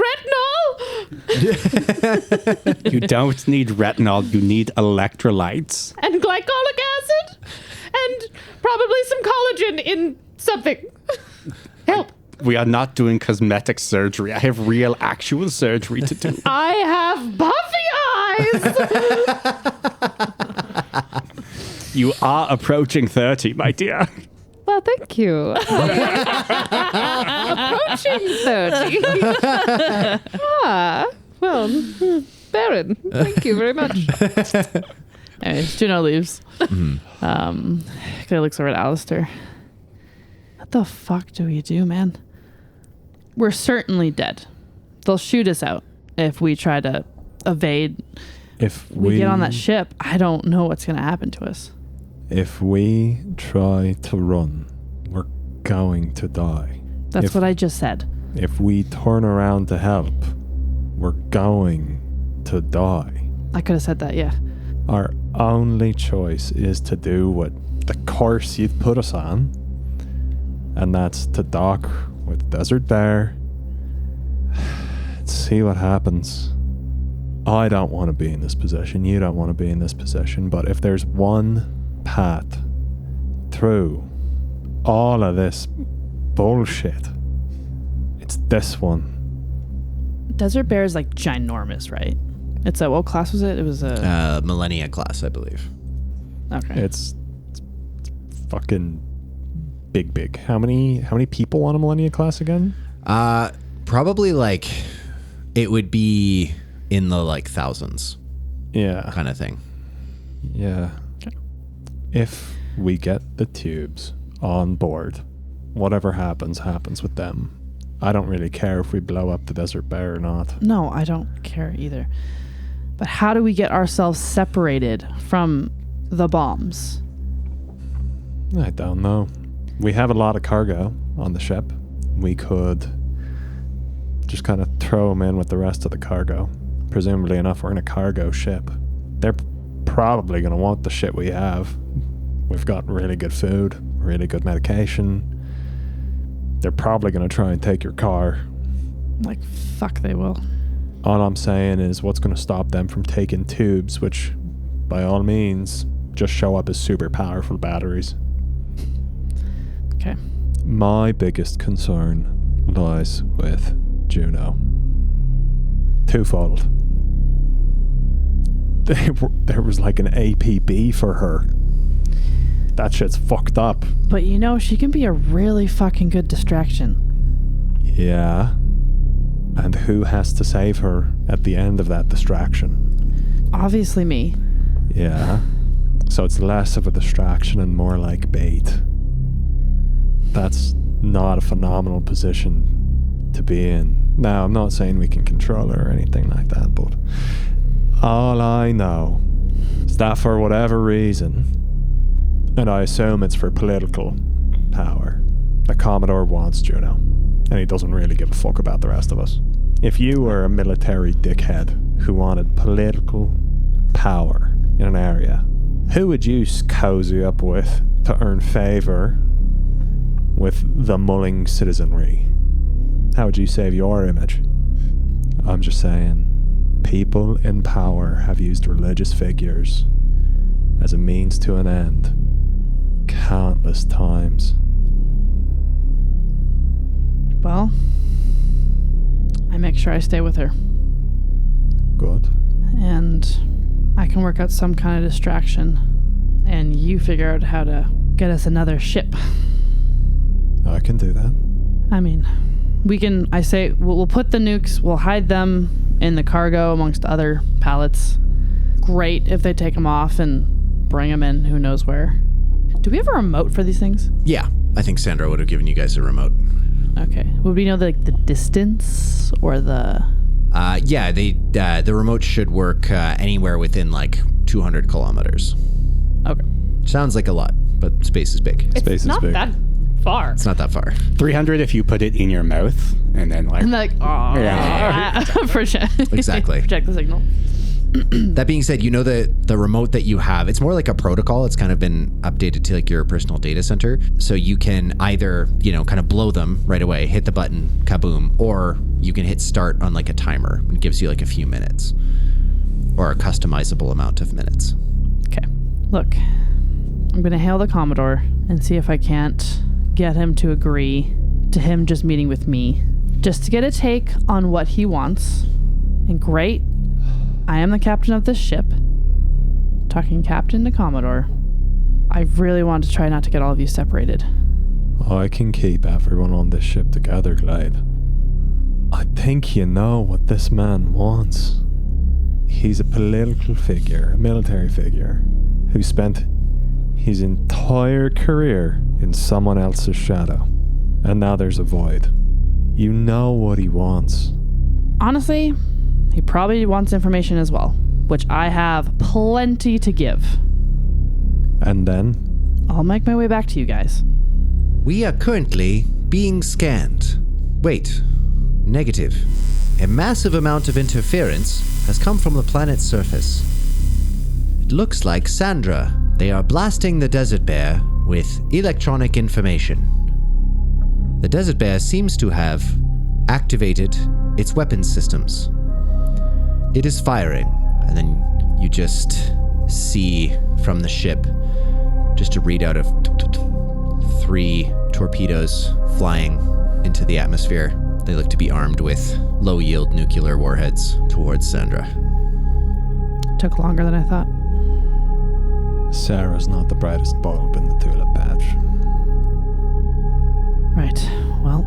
retinol You don't need retinol, you need electrolytes. and glycolic acid and probably some collagen in something. Help. We are not doing cosmetic surgery. I have real, actual surgery to do. I have buffy eyes. You are approaching 30, my dear. Well, thank you. Approaching 30. Baron, thank you very much. Anyways, Juno leaves. Clay looks over at Alistair. What the fuck do we do, man? We're certainly dead. They'll shoot us out if we try to evade. If We get on that ship. I don't know what's going to happen to us. If we try to run, we're going to die. That's If- what I just said. If we turn around to help, we're going to die. I could have said that, yeah. Our only choice is to do what the course you'd put us on, and that's to dock with Desert Bear. See what happens. I don't want to be in this position. You don't want to be in this position. But if there's one path through all of this bullshit, it's this one. Desert Bear is like ginormous, right? It's a, what class was it? It was a... Millennia class, I believe. Okay. It's fucking big. How many people on a Millennia class again? Probably like, it would be in the like thousands. Yeah. Kind of thing. Yeah. Okay. If we get the tubes on board, whatever happens with them. I don't really care if we blow up the Desert Bear or not. No, I don't care either. But how do we get ourselves separated from the bombs? I don't know. We have a lot of cargo on the ship. We could just kind of throw them in with the rest of the cargo. Presumably enough, we're in a cargo ship. They're probably going to want the shit we have. We've got really good food, really good medication. They're probably going to try and take your car. Like, fuck, they will. All I'm saying is what's going to stop them from taking tubes, which by all means just show up as super powerful batteries. Okay. My biggest concern lies with Juno. Twofold. There was like an APB for her. That shit's fucked up. But you know, she can be a really fucking good distraction. Yeah. And who has to save her at the end of that distraction? Obviously me. Yeah. So it's less of a distraction and more like bait. That's not a phenomenal position to be in. Now, I'm not saying we can control her or anything like that, but all I know is that for whatever reason, and I assume it's for political power, the Commodore wants Juno, and he doesn't really give a fuck about the rest of us. If you were a military dickhead who wanted political power in an area, who would you cozy up with to earn favor with the mulling citizenry? How would you save your image? I'm just saying, people in power have used religious figures as a means to an end countless times. Well, I make sure I stay with her. Good. And I can work out some kind of distraction. And you figure out how to get us another ship. I can do that. I mean, we'll put the nukes, we'll hide them in the cargo amongst other pallets. Great if they take them off and bring them in who knows where. Do we have a remote for these things? Yeah, I think Sandra would have given you guys a remote. Okay. Would we know the distance or the... Yeah, the remote should work anywhere within like 200 kilometers. Okay. Sounds like a lot, but space is big. Space is Not big. that far. It's not that far. 300 if you put it in your mouth and then like... And they're like, oh, Yeah. Exactly. Project the signal. That being said, you know the remote that you have, it's more like a protocol. It's kind of been updated to like your personal data center. So you can either, kind of blow them right away, hit the button, kaboom, or you can hit start on like a timer. It gives you like a few minutes or a customizable amount of minutes. Okay. Look, I'm going to hail the Commodore and see if I can't get him to agree to him just meeting with me, just to get a take on what he wants. And great, I am the captain of this ship. Talking captain to Commodore. I really want to try not to get all of you separated. I can keep everyone on this ship together, Glade. I think you know what this man wants. He's a political figure, a military figure, who spent his entire career in someone else's shadow. And now there's a void. You know what he wants. Honestly, he probably wants information as well, which I have plenty to give. And then? I'll make my way back to you guys. We are currently being scanned. Wait, negative. A massive amount of interference has come from the planet's surface. It looks like Sandra. They are blasting the Desert Bear with electronic information. The Desert Bear seems to have activated its weapons systems. It is firing, and then you just see from the ship just a readout of 3 torpedoes flying into the atmosphere. They look to be armed with low-yield nuclear warheads towards Sandra. Took longer than I thought. Sarah's not the brightest bulb in the tulip patch. Right. Well,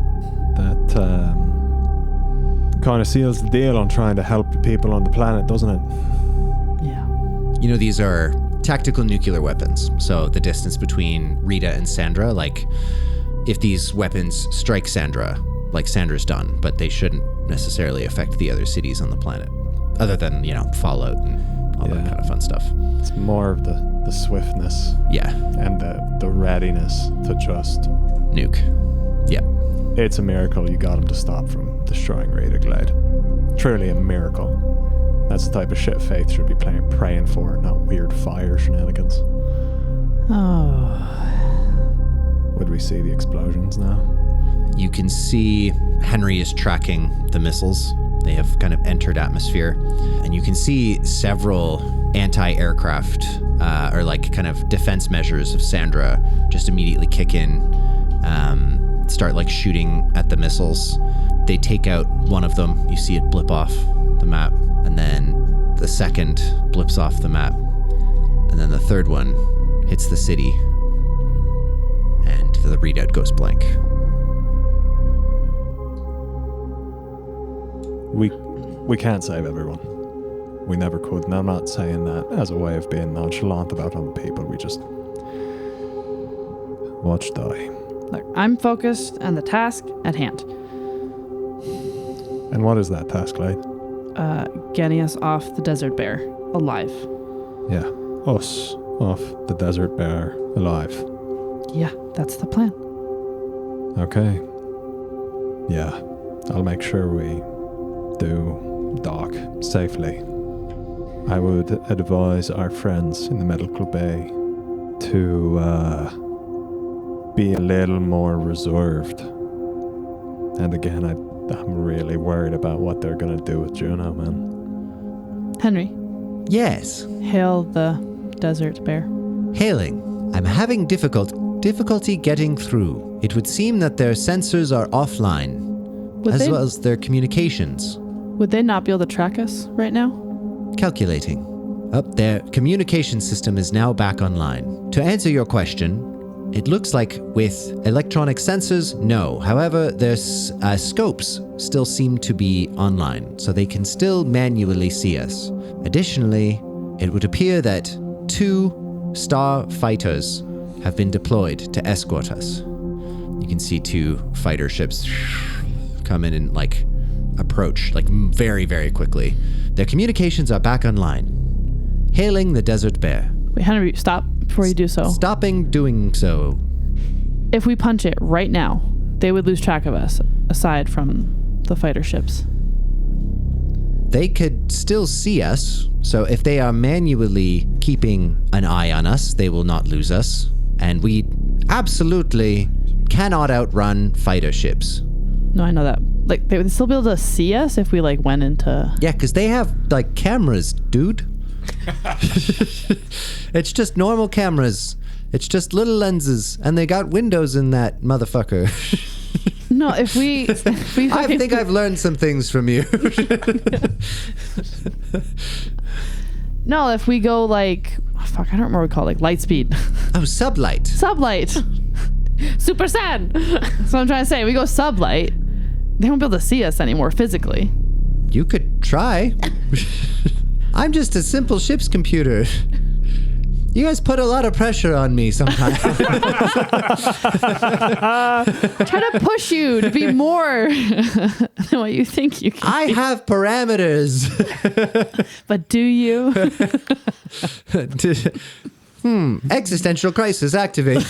That kind of seals the deal on trying to help the people on the planet, doesn't it? yeah. You know, these are tactical nuclear weapons. So the distance between Rita and Sandra, like, if these weapons strike Sandra, like, Sandra's done, but they shouldn't necessarily affect the other cities on the planet. Other than, you know, fallout and all that kind of fun stuff. It's more of the swiftness Yeah. and the readiness to just... Nuke. Yeah. It's a miracle you got him to stop from destroying Rita Glade. Truly a miracle. That's the type of shit Faith should be praying for, not weird fire shenanigans. Oh. Would we see the explosions now? You can see Henry is tracking the missiles. They have kind of entered atmosphere. And you can see several anti-aircraft or like kind of defense measures of Sandra just immediately kick in, start like shooting at the missiles. They take out one of them. You see it blip off the map. And then the second blips off the map. And then the third one hits the city. And the readout goes blank. We can't save everyone. We never could, and I'm not saying that as a way of being nonchalant about other people. We just watch die. Look, I'm focused on the task at hand. And what is that task, Glade? Getting us off the desert bear alive. Yeah, us off the desert bear alive. Yeah, that's the plan. Okay. Yeah, I'll make sure we do dock safely. I would advise our friends in the medical bay to be a little more reserved. And again, I'm really worried about what they're going to do with Juno, man. Henry, Yes. hail the desert bear. Hailing. I'm having difficulty getting through. It would seem that their sensors are offline, as well as their communications. Would they not be able to track us right now? Calculating. Their communication system is now back online. To answer your question, it looks like with electronic sensors, no. However, their scopes still seem to be online, so they can still manually see us. Additionally, it would appear that 2 star fighters have been deployed to escort us. You can see 2 fighter ships come in and like approach like very, very quickly. Their communications are back online. Hailing the desert bear. Wait, Henry, stop before you do so. Stopping doing so. If we punch it right now, they would lose track of us, aside from the fighter ships. They could still see us, so if they are manually keeping an eye on us, they will not lose us. And we absolutely cannot outrun fighter ships. No, I know that. Like, they would still be able to see us if we, like, went into... Yeah, because they have, like, cameras, dude. It's just normal cameras. It's just little lenses, and they got windows in that motherfucker. No, if we I think I've learned some things from you. No, if we go, like... Oh, fuck, I don't remember what we call it. Like, light speed. Oh, sublight. Sublight. Super sad. That's what I'm trying to say. We go sublight. They won't be able to see us anymore physically. You could try. I'm just a simple ship's computer. You guys put a lot of pressure on me sometimes. Try to push you to be more than what you think you can. I have parameters. But do you? Existential crisis activated.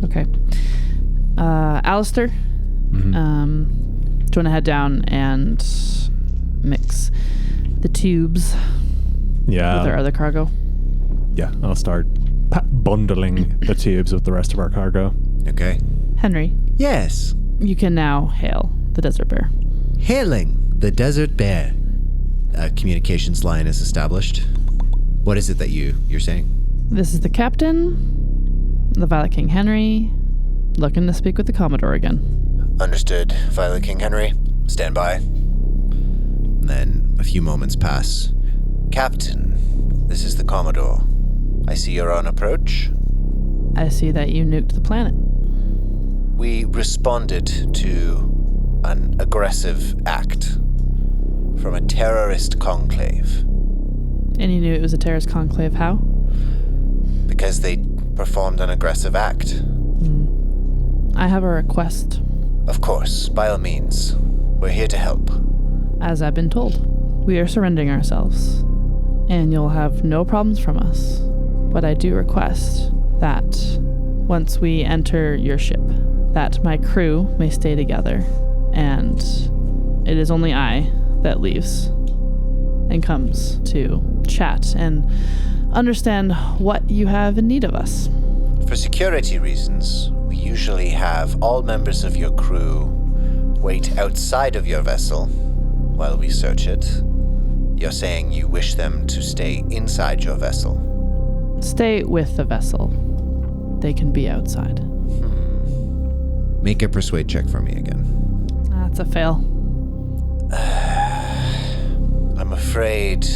Okay. Alistair, do you want to head down and mix the tubes with our other cargo? Yeah, I'll start bundling the tubes with the rest of our cargo. Okay. Henry, Yes. you can now hail the desert bear. Hailing the desert bear. A communications line is established. What is it that you're saying? This is the captain, the Violet King Henry. Looking to speak with the Commodore again. Understood, Violet King Henry. Stand by. And then a few moments pass. Captain, this is the Commodore. I see you're on approach. I see that you nuked the planet. We responded to an aggressive act from a terrorist conclave. And you knew it was a terrorist conclave. How? Because they performed an aggressive act. I have a request. Of course, by all means. We're here to help. As I've been told, we are surrendering ourselves, and you'll have no problems from us. But I do request that once we enter your ship, that my crew may stay together, and it is only I that leaves and comes to chat and understand what you have in need of us. For security reasons, we usually have all members of your crew wait outside of your vessel while we search it. You're saying you wish them to stay inside your vessel? Stay with the vessel. They can be outside. Make a persuade check for me again. That's a fail. I'm afraid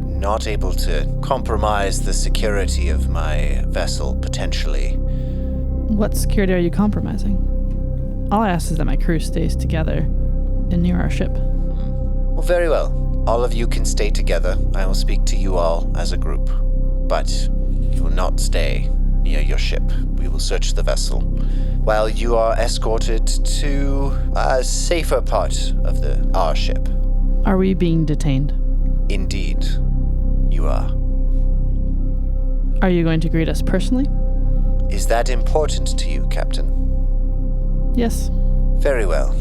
not able to compromise the security of my vessel, potentially. What security are you compromising? All I ask is that my crew stays together and near our ship. Well, very well. All of you can stay together. I will speak to you all as a group. But you will not stay near your ship. We will search the vessel, while you are escorted to a safer part of our ship. Are we being detained? Indeed, you are. Are you going to greet us personally? Is that important to you, Captain? Yes. Very well.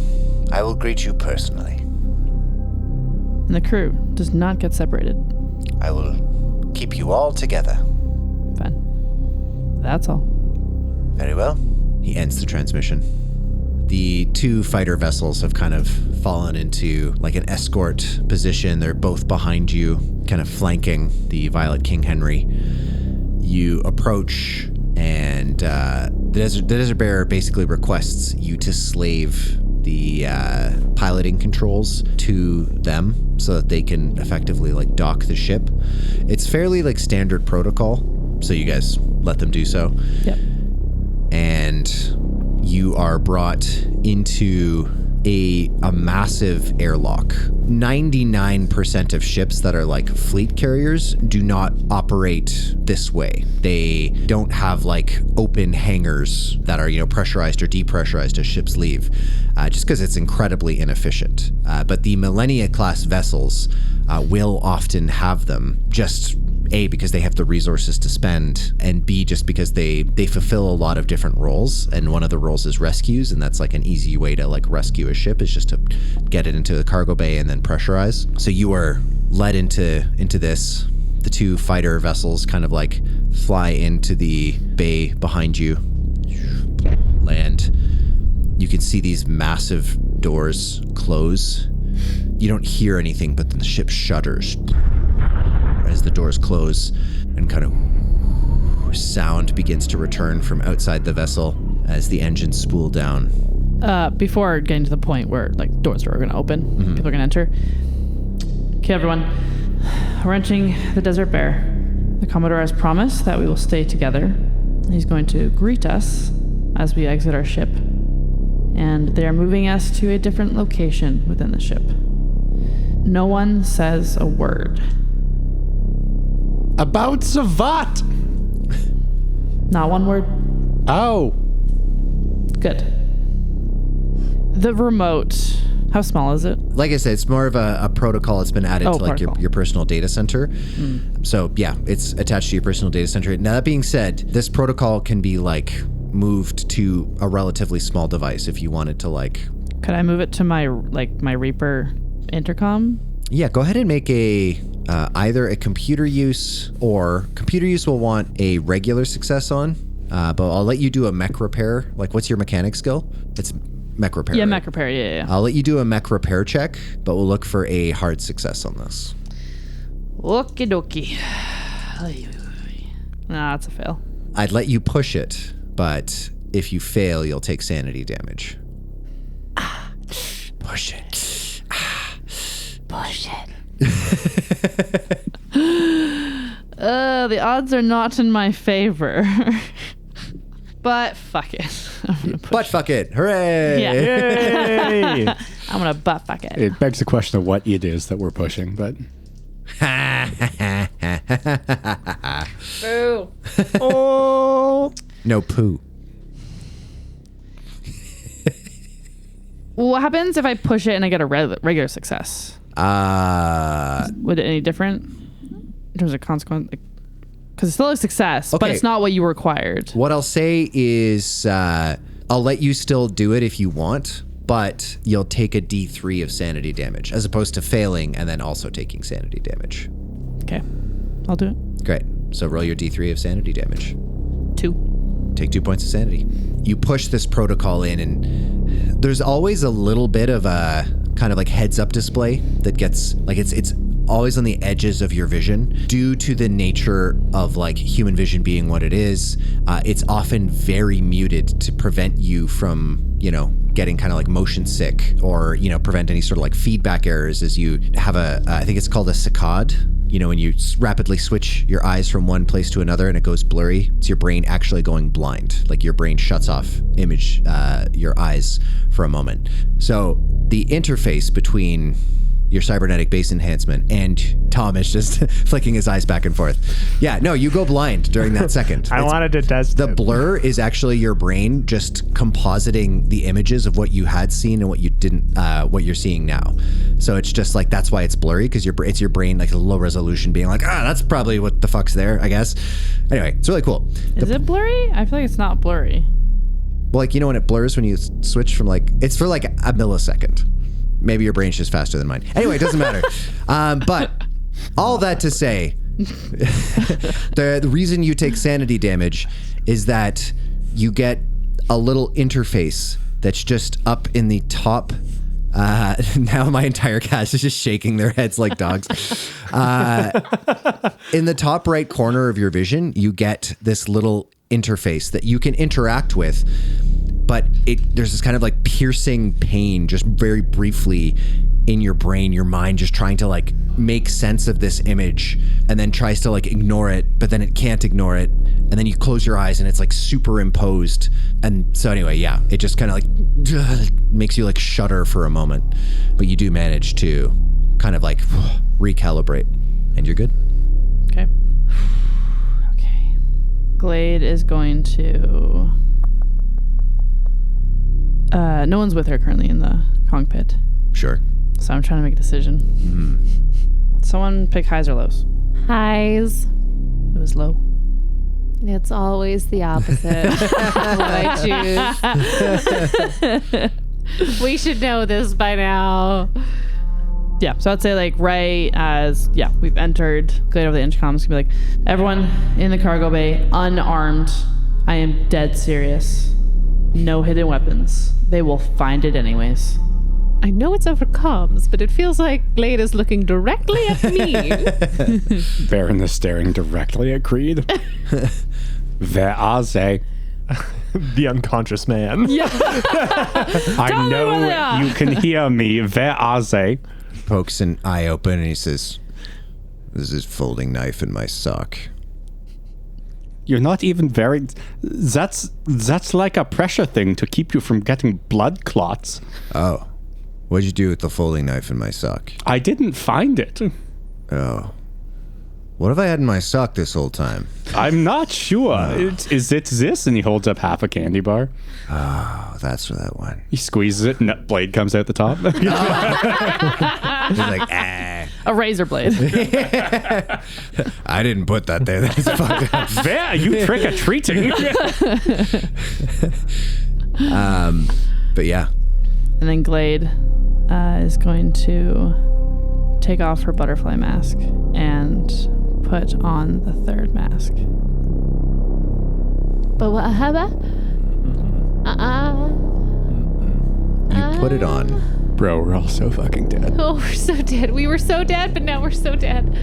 I will greet you personally. And the crew does not get separated. I will keep you all together. Fine. That's all. Very well. He ends the transmission. The two fighter vessels have kind of fallen into like an escort position. They're both behind you, kind of flanking the Violet King Henry. You approach, and the Desert Bearer basically requests you to slave the piloting controls to them so that they can effectively like dock the ship. It's fairly like standard protocol, so you guys let them do so. Yep. And you are brought into a massive airlock. 99% of ships that are like fleet carriers do not operate this way. They don't have like open hangars that are, pressurized or depressurized as ships leave, just because it's incredibly inefficient. But the Millennia class vessels will often have them, just A, because they have the resources to spend, and B, just because they fulfill a lot of different roles. And one of the roles is rescues, and that's like an easy way to like rescue a ship, is just to get it into the cargo bay and then pressurize. So you are led into this. The two fighter vessels kind of like fly into the bay behind you, land. You can see these massive doors close. You don't hear anything, but then the ship shudders as the doors close, and kind of sound begins to return from outside the vessel as the engines spool down. Before getting to the point where like doors are going to open, people are going to enter. Okay, everyone, we're entering the Desert Bear. The Commodore has promised that we will stay together. He's going to greet us as we exit our ship, and they are moving us to a different location within the ship. No one says a word. About Savat! Not one word. Oh. Good. The remote, how small is it? Like I said, it's more of a protocol. It's been added to like your personal data center. So yeah, it's attached to your personal data center. Now that being said, this protocol can be like moved to a relatively small device if you wanted to like. Could I move it to my Reaper intercom? Yeah, go ahead and make either a computer use, or computer use will want a regular success on, but I'll let you do a mech repair. Like, what's your mechanic skill? It's mech repair. Yeah, right? mech repair, yeah. I'll let you do a mech repair check, but we'll look for a hard success on this. Okie dokie. Nah, that's a fail. I'd let you push it, but if you fail, you'll take sanity damage. Push it. Push it. The odds are not in my favor. But fuck it. I'm gonna push. Butt fuck it. Hooray. Yeah. Yay! I'm gonna butt fuck it. It begs the question of what it is that we're pushing, but Boo. Oh! No poo. What happens if I push it and I get a regular success? Would it any different in terms of consequence? Because it's still a success, but Okay. it's not what you required. What I'll say is I'll let you still do it if you want, but you'll take a D3 of sanity damage as opposed to failing and then also taking sanity damage. Okay, I'll do it. Great. So roll your D3 of sanity damage. 2. Take 2 points of sanity. You push this protocol in, and there's always a little bit of a kind of like heads up display that gets like it's always on the edges of your vision due to the nature of like human vision being what it is. It's often very muted to prevent you from, getting kind of like motion sick or, prevent any sort of like feedback errors as you have I think it's called a saccade. When you rapidly switch your eyes from one place to another and it goes blurry, it's your brain actually going blind. Like your brain shuts off your eyes for a moment. So the interface between your cybernetic base enhancement and Tom is just flicking his eyes back and forth. Yeah, no, you go blind during that second. I wanted to test The it. blur is actually your brain just compositing the images of what you had seen and what you didn't, what you're seeing now. So it's just like, that's why it's blurry, because it's your brain, like a low resolution being like, that's probably what the fuck's there, I guess. Anyway, it's really cool. Is it blurry? I feel like it's not blurry. Well, like, when it blurs when you switch from it's for like a millisecond. Maybe your brain's just faster than mine. Anyway, it doesn't matter. But all that to say, the reason you take sanity damage is that you get a little interface that's just up in the top. Now my entire cast is just shaking their heads like dogs. In the top right corner of your vision, you get this little interface that you can interact with. But there's this kind of like piercing pain just very briefly in your brain, your mind just trying to like make sense of this image and then tries to like ignore it, but then it can't ignore it. And then you close your eyes and it's like superimposed. And so anyway, yeah, it just kind of like makes you like shudder for a moment. But you do manage to kind of like recalibrate and you're good. Okay. Okay. Glade is going to... no one's with her currently in the Kong pit. Sure. So I'm trying to make a decision. Someone pick highs or lows. Highs. It was low. It's always the opposite of what I choose. We should know this by now. Yeah, so I'd say like right as, we've entered Glade over the intercom's gonna be like, everyone in the cargo bay, unarmed. I am dead serious. No hidden weapons. They will find it anyways. I know it's over comms, but it feels like Glade is looking directly at me. Baron is staring directly at Creed. Where are they? The unconscious man. Yeah. I Tell me where they know are. you can hear me. Where are they? Pokes an eye open and he says, "This is folding knife in my sock." You're not even very... That's like a pressure thing to keep you from getting blood clots. Oh. What'd you do with the folding knife in my sock? I didn't find it. Oh. What have I had in my sock this whole time? I'm not sure. Is it this? And he holds up half a candy bar. Oh, that's for that one. He squeezes it and that blade comes out the top. He's like, A razor blade. I didn't put that there. That's fucked up. There, you trick-or-treating. But yeah. And then Glade is going to take off her butterfly mask and put on the third mask. But what happened? You put it on. Bro, we're all so fucking dead. Oh, we're so dead. We were so dead, but now we're so dead.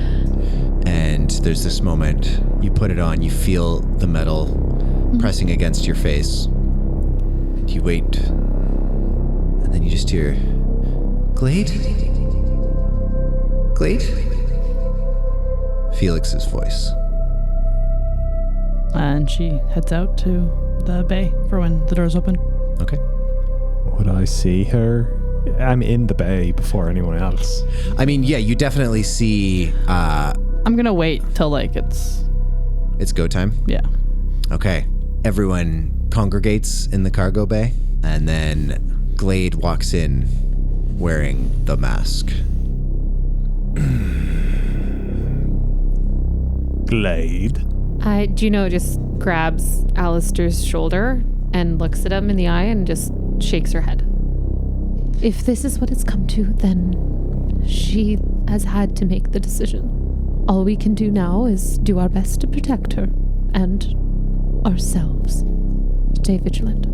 And there's this moment, you put it on, you feel the metal pressing against your face. You wait. And then you just hear, Glade? Glade? Felix's voice. And she heads out to the bay for when the doors open. Okay. Would I see her? I'm in the bay before anyone else. I mean, yeah, you definitely see, I'm gonna wait till like it's go time. yeah. Okay. Everyone congregates in the cargo bay, and then Glade walks in wearing the mask. Glade. Juno just grabs Alistair's shoulder and looks at him in the eye and just shakes her head. If this is what it's come to, then she has had to make the decision. All we can do now is do our best to protect her and ourselves. Stay vigilant.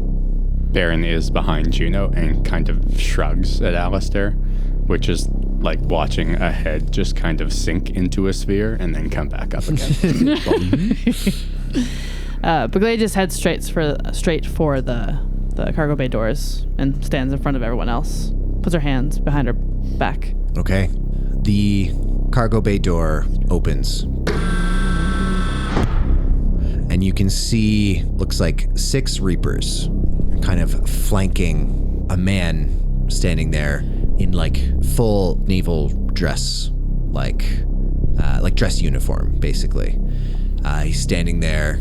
Baron is behind Juno and kind of shrugs at Alistair, which is like watching a head just kind of sink into a sphere and then come back up again. But Glade just heads straight for the cargo bay doors and stands in front of everyone else. Puts her hands behind her back. Okay. The cargo bay door opens. And you can see, looks like 6 Reapers kind of flanking a man standing there in like full naval dress, like dress uniform, basically. He's standing there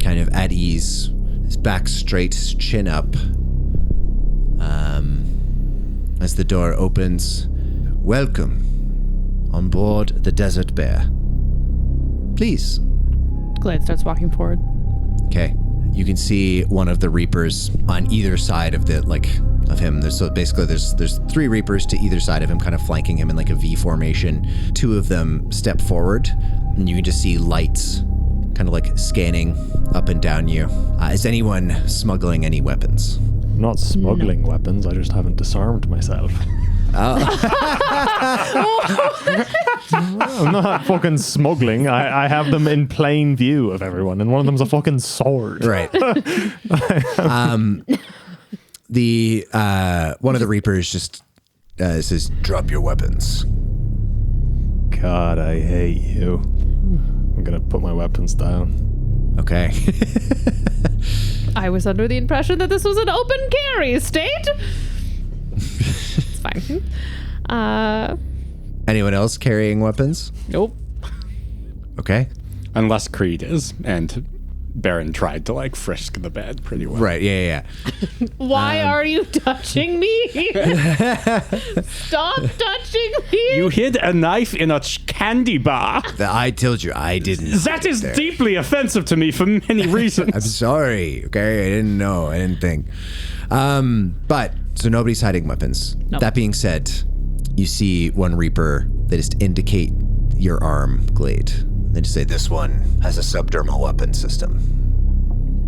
kind of at ease, his back straight, his chin up. As the door opens, welcome on board the Desert Bear. Please. Glade starts walking forward. Okay. You can see one of the Reapers on either side of of him. There's 3 Reapers to either side of him, kind of flanking him in like a V formation. 2 of them step forward, and you can just see lights kind of like scanning up and down you. Is anyone smuggling any weapons? I'm not smuggling weapons. I just haven't disarmed myself. I'm not fucking smuggling. I have them in plain view of everyone, and one of them's a fucking sword. Right. The one of the Reapers just says, "Drop your weapons." God, I hate you. I'm gonna put my weapons down. Okay. I was under the impression that this was an open carry state. It's fine. Anyone else carrying weapons? Nope. Okay. Unless Creed is, and Baron tried to like frisk the bed pretty well. Right. Yeah. Why are you touching me? Stop touching me. You hid a knife in a candy bar. I told you I didn't. That is deeply offensive to me for many reasons. I'm sorry. Okay, I didn't know. I didn't think. But so nobody's hiding weapons. Nope. That being said, you see one Reaper. They just indicate your arm, Glade. They just say this one has a subdermal weapon system.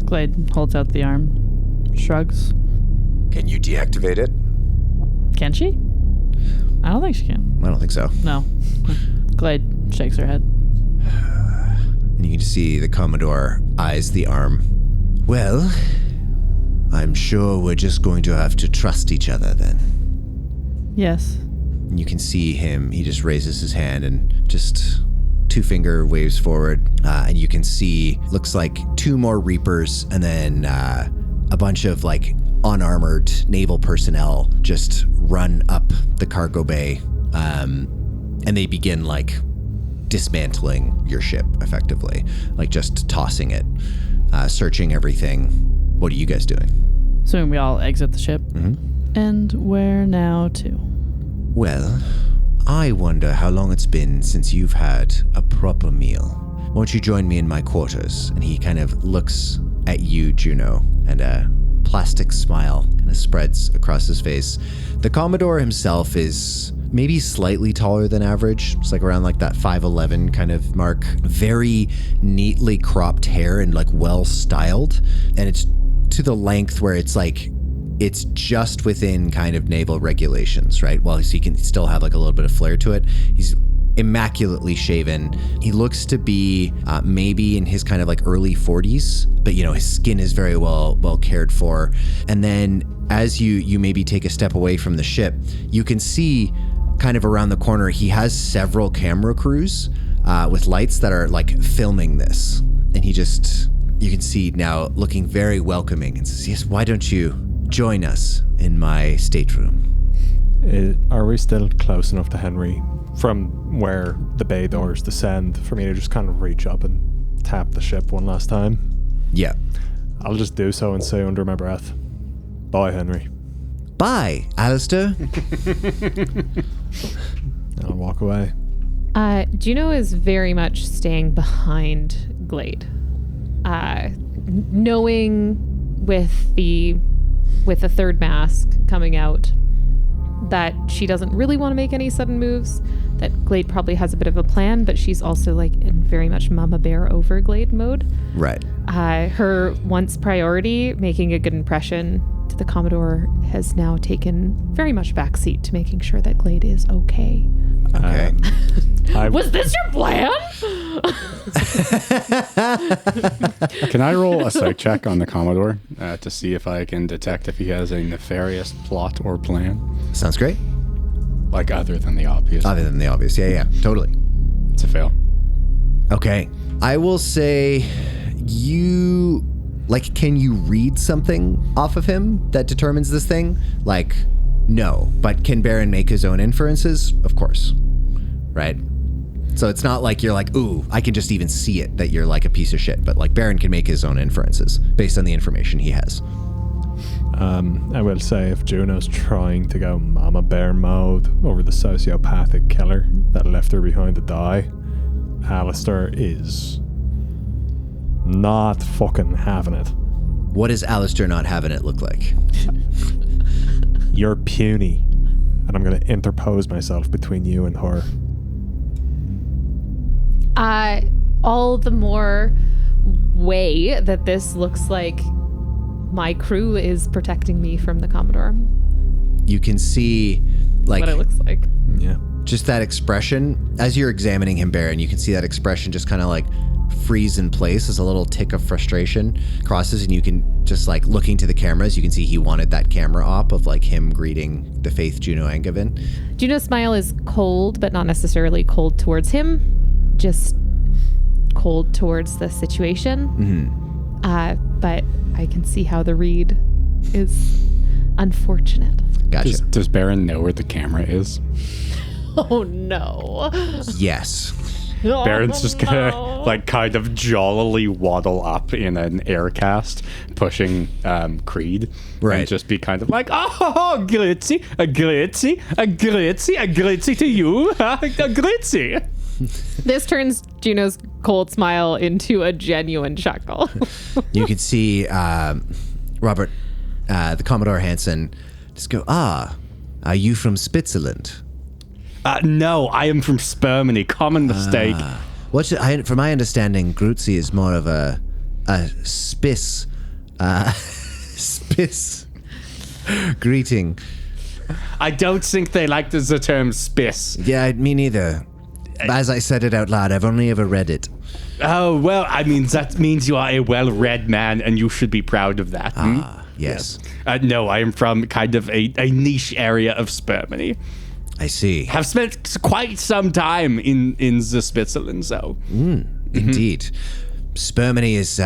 Glade holds out the arm, shrugs. Can you deactivate it? Can she? I don't think she can. I don't think so. No. Glade shakes her head. And you can see the Commodore eyes the arm. Well, I'm sure we're just going to have to trust each other then. Yes. And you can see him, he just raises his hand and just 2-finger waves forward. And you can see, looks like 2 more Reapers and then a bunch of like unarmored naval personnel just run up the cargo bay. And they begin like dismantling your ship effectively, like just tossing it, searching everything. What are you guys doing? Soon we all exit the ship. Mm-hmm. And where now to? Well, I wonder how long it's been since you've had a proper meal. Won't you join me in my quarters? And he kind of looks at you, Juno, and a plastic smile kind of spreads across his face. The Commodore himself is maybe slightly taller than average. It's like around like that 5'11" kind of mark. Very neatly cropped hair and like well styled. And it's to the length where it's like, it's just within kind of naval regulations, right? Well, so he can still have like a little bit of flair to it. He's immaculately shaven. He looks to be maybe in his kind of like early 40s, but his skin is very well cared for. And then as you maybe take a step away from the ship, you can see kind of around the corner, he has several camera crews with lights that are like filming this. And you can see now looking very welcoming and says, yes, why don't you join us in my stateroom? Are we still close enough to Henry from where the bay doors descend for me to just kind of reach up and tap the ship one last time? Yeah. I'll just do so and say under my breath, bye, Henry. Bye, Alistair. I'll walk away. Juno is very much staying behind Glade. Knowing with the third mask coming out that she doesn't really want to make any sudden moves, that Glade probably has a bit of a plan, but she's also like in very much Mama Bear over Glade mode. Right. Her once priority, making a good impression to the Commodore, has now taken very much backseat to making sure that Glade is okay. Okay. Was this your plan? Can I roll a psych check on the Commodore to see if I can detect if he has a nefarious plot or plan? Sounds great. Like other than the obvious. Other than the obvious. Yeah, totally. It's a fail. Okay. I will say can you read something off of him that determines this thing? Like, no. But can Baron make his own inferences? Of course. Right? So it's not like you're like, ooh, I can just even see it that you're like a piece of shit. But like Baron can make his own inferences based on the information he has. I will say if Juno's trying to go Mama Bear mode over the sociopathic killer that left her behind to die, Alistair is not fucking having it. What does Alistair not having it look like? You're puny, and I'm going to interpose myself between you and her. All the more way that this looks like my crew is protecting me from the Commodore. You can see like What it looks like. Yeah. just that expression as you're examining him, Baron. You can see that expression just kind of like freeze in place as a little tick of frustration crosses, and you can just like looking to the cameras, you can see he wanted that camera op of like him greeting the Faith Juno Angevin. Juno's smile is cold, but not necessarily cold towards him, just cold towards the situation. But I can see how the read is unfortunate. Gotcha. Does Baron know where the camera is? Oh no. Yes. Baron's just gonna like kind of jollily waddle up in an aircast, pushing Creed, Right. and just be kind of like, oh, glitzy, a glitzy, a glitzy, a glitzy to you, a glitzy. This turns Juno's cold smile into a genuine chuckle. You can see Robert, the Commodore Hansen, just go, are you from Switzerland? No, I am from Spermany. Common mistake. From my understanding, Grutzi is more of a spiss greeting. I don't think they like the term spiss. Yeah, me neither. As I said it out loud, I've only ever read it. Oh, well, I mean, that means you are a well-read man, and you should be proud of that. Yes. No, I am from kind of a niche area of Spermany. I see. Have spent quite some time in the Switzerland, so. Indeed. Spermany is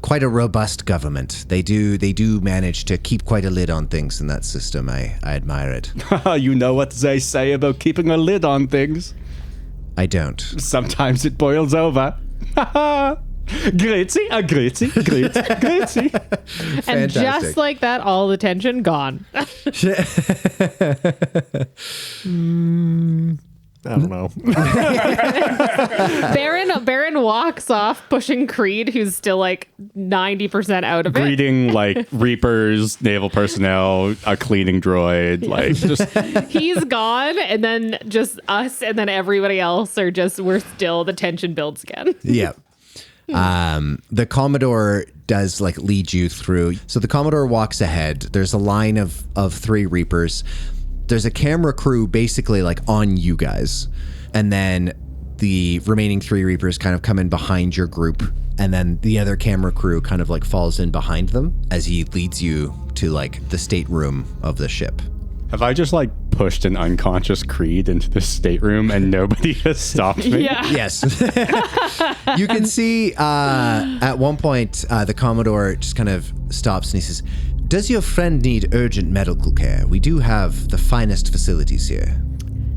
quite a robust government. They do manage to keep quite a lid on things in that system. I admire it. You know what they say about keeping a lid on things. I don't. Sometimes it boils over. Grazie, a grazie, grazie, grazie. And just like that, all the tension gone. I don't know. Baron walks off, pushing Creed, who's still like 90% out of it. Greeting like Reapers, naval personnel, a cleaning droid, like just He's gone, and then just us, and then everybody else are just, we're still, the tension builds again. Yeah. The Commodore does like lead you through. So the Commodore walks ahead. There's a line of 3 Reapers. there's a camera crew basically like on you guys. And then the remaining 3 Reapers kind of come in behind your group. And then the other camera crew kind of like falls in behind them as he leads you to like the stateroom of the ship. Have I just like pushed an unconscious Creed into the stateroom and nobody has stopped me? Yeah. Yes. You can see at one point the Commodore just kind of stops and he says, "Does your friend need urgent medical care? We do have the finest facilities here."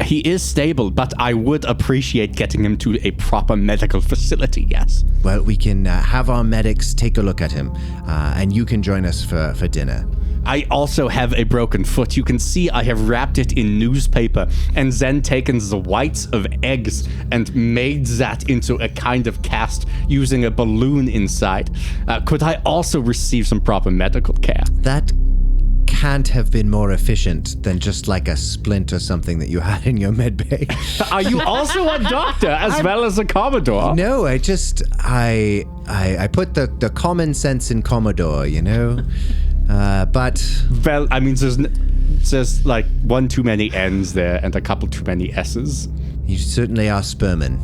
He is stable, but I would appreciate getting him to a proper medical facility, yes. Well, we can have our medics take a look at him, and you can join us for dinner. I also have a broken foot. You can see I have wrapped it in newspaper and then taken the whites of eggs and made that into a kind of cast using a balloon inside. Could I also receive some proper medical care? That can't have been more efficient than just like a splint or something that you had in your med bay. Are you also a doctor as well as a Commodore? No, I just I put the common sense in Commodore, you know. But Well, I mean, there's like one too many N's there and a couple too many S's. you certainly are Spurman.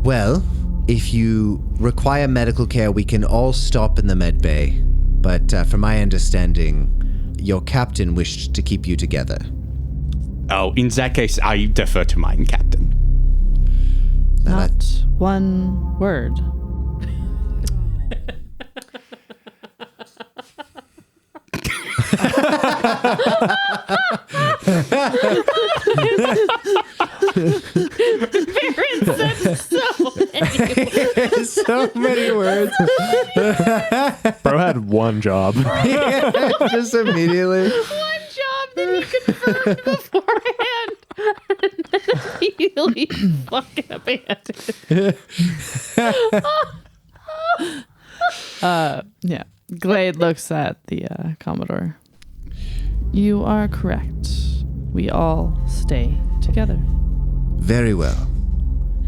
Well, if you require medical care, we can all stop in the med bay. But from my understanding, your captain wished to keep you together. Oh, in that case, I defer to mine, Captain. Now Not one word. so many words. Bro had one job. Yeah, just immediately. One job that he confirmed beforehand. And then immediately fucking abandoned. Yeah. Glade looks at the Commodore. You are correct. We all stay together. Very well.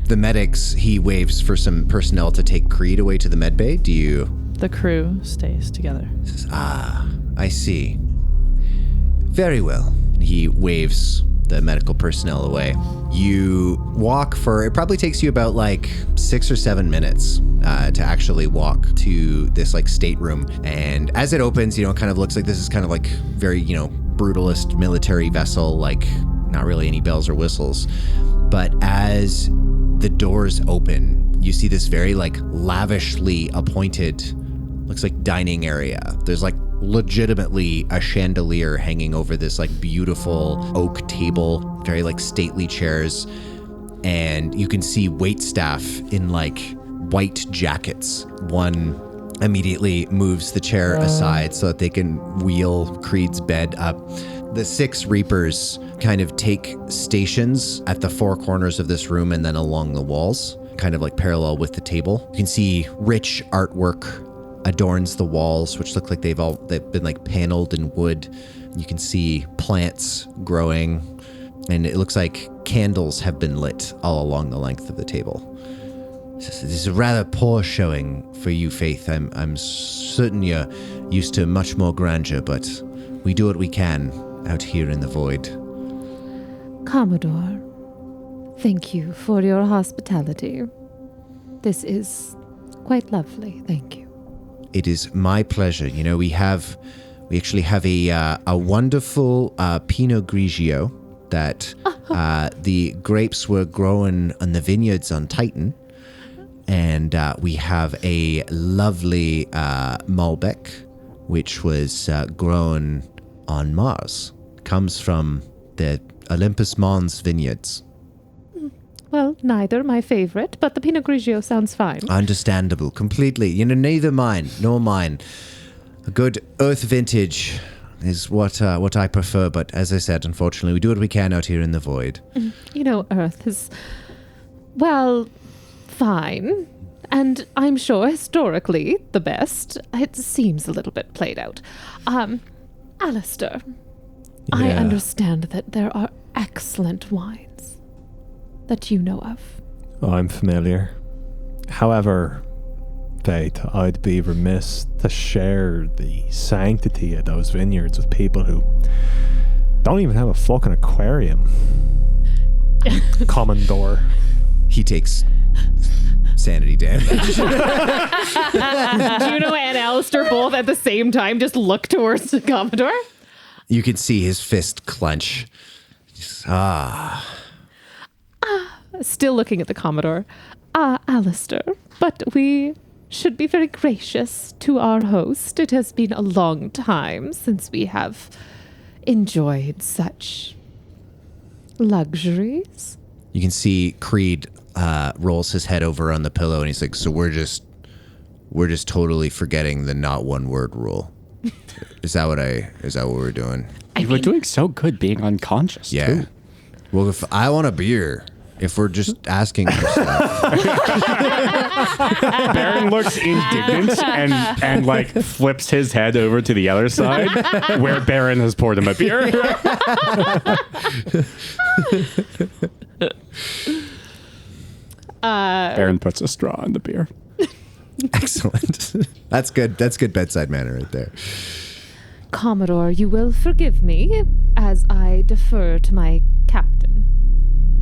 The medics, he waves for some personnel to take Creed away to the med bay. Do you? The crew stays together. Says, I see. Very well. He waves the medical personnel away. You walk for, it probably takes you about like 6 or 7 minutes to actually walk to this like stateroom. And as it opens, you know, it kind of looks like this is kind of like very, you know, brutalist military vessel, like not really any bells or whistles. But as the doors open, you see this very like lavishly appointed, looks like dining area. There's like legitimately a chandelier hanging over this like beautiful oak table, very like stately chairs. And you can see waitstaff in like white jackets. One immediately moves the chair aside so that they can wheel Creed's bed up. The 6 Reapers kind of take stations at the 4 corners of this room and then along the walls, kind of like parallel with the table. You can see rich artwork adorns the walls, which look like they've been like paneled in wood. You can see plants growing, and it looks like candles have been lit all along the length of the table. This is a rather poor showing for you, Faith. I'm certain you're used to much more grandeur, but we do what we can out here in the void. Commodore, thank you for your hospitality. This is quite lovely, thank you. It is my pleasure. You know, we actually have a wonderful Pinot Grigio that the grapes were grown on the vineyards on Titan. And we have a lovely Malbec, which was grown on Mars. Comes from the Olympus Mons vineyards. Well, neither my favorite, but the Pinot Grigio sounds fine. Understandable, completely. You know, neither mine nor mine. A good Earth vintage is what I prefer, but as I said, unfortunately, we do what we can out here in the void. You know, Earth is, well, fine. And I'm sure historically the best. It seems a little bit played out. Alistair, I Yeah. understand that there are excellent wines that you know of. Oh, I'm familiar. However, Faith, I'd be remiss to share the sanctity of those vineyards with people who Don't even have a fucking aquarium. Commodore. He takes sanity damage. Juno and Alistair both at the same time just look towards the Commodore. You can see his fist clench. Still looking at the Commodore. Alistair, but we should be very gracious to our host. It has been a long time since we have enjoyed such luxuries. You can see Creed rolls his head over on the pillow and he's like, so we're just totally forgetting the not one word rule. Is that what we're doing? You were doing so good being unconscious, Yeah. too. Well, if I want a beer, if we're just asking for stuff. Baron looks indignant and like flips his head over to the other side where Baron has poured him a beer. Baron puts a straw in the beer. Excellent. That's good. That's good bedside manner right there. Commodore, you will forgive me as I defer to my captain.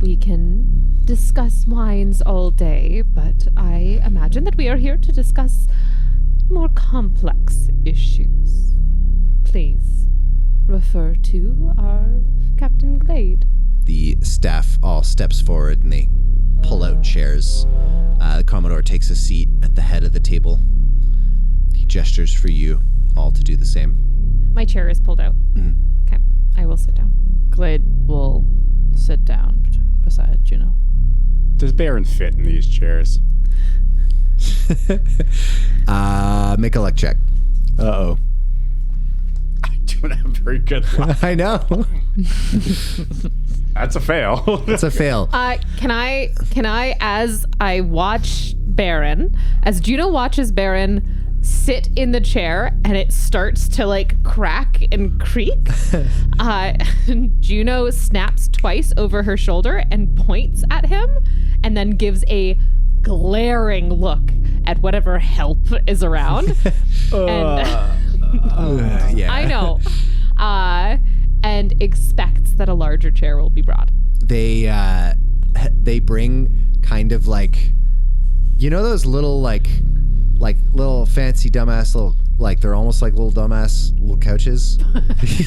We can discuss wines all day, but I imagine that we are here to discuss more complex issues. Please refer to our Captain Glade. The staff all steps forward and they pull out chairs. The Commodore takes a seat at the head of the table. He gestures for you all to do the same. My chair is pulled out. Okay, I will sit down. Glade will sit down beside Juno. Does Baron fit in these chairs? Make a luck check. Uh-oh. I don't have very good luck. I know. That's a fail. It's a fail. Can I, as I watch Baron, as Juno watches Baron sit in the chair and it starts to like crack and creak, Juno snaps twice over her shoulder and points at him and then gives a glaring look at whatever help is around. Yeah. I know. And expects that a larger chair will be brought. They bring kind of like, you know those little like little fancy dumbass little, like they're almost like little dumbass little couches.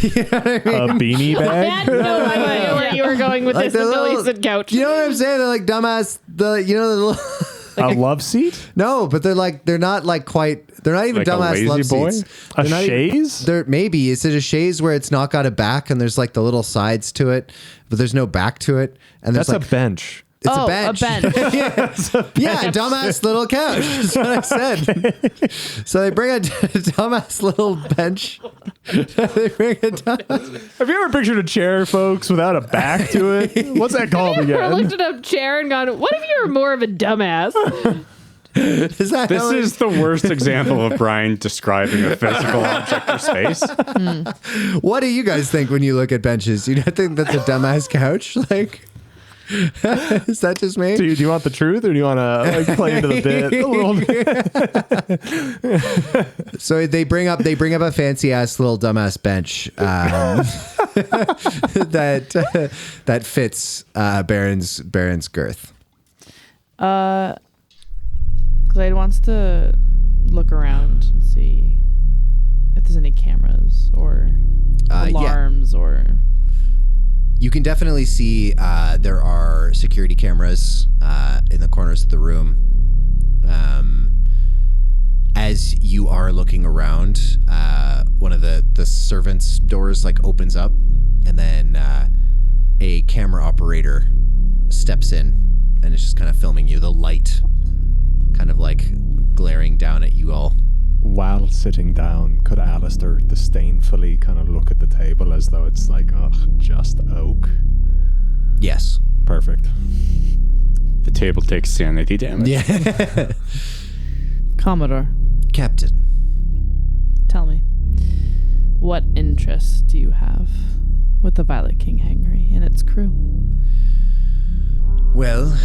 You know what I mean? A beanie I bag? had no idea where you were going with Like this the until little- you said couch. You know what I'm saying? They're like dumbass. The little. A love seat? No, but they're not even Like a dumbass lazy love boy? seats. A They're not even- chaise? There maybe is it a chaise where it's not got a back and there's like the little sides to it, but there's no back to it, and there's That's like a bench. it's Oh, a bench. a bench. Yeah, dumbass little couch. That's what I said. So they bring a dumbass little bench. They bring a dumbass. Have you ever pictured a chair, folks, without a back to it? What's that called Ever again? looked at a chair and gone, what if you were more of a dumbass? Is that This how it- is the worst example of Brian describing a physical object or space. What do you guys think when you look at benches? You don't think that's a dumbass couch? Like, is that just me? Do you want the truth, or do you want to like play into the bit a little bit? So they bring up a fancy ass little dumbass bench that fits Baron's girth. Glade wants to look around and see if there's any cameras or alarms or... You can definitely see there are security cameras in the corners of the room. As you are looking around, one of the servants' doors like opens up, and then a camera operator steps in and is just kind of filming you. The light kind of like glaring down at you all. While sitting down, could Alistair disdainfully kind of look at the table as though it's like, oh, just oak? Yes. Perfect. The table takes sanity damage. Yeah. Commodore, Captain. tell me, what interest do you have with the Violet King Henry and its crew? Well,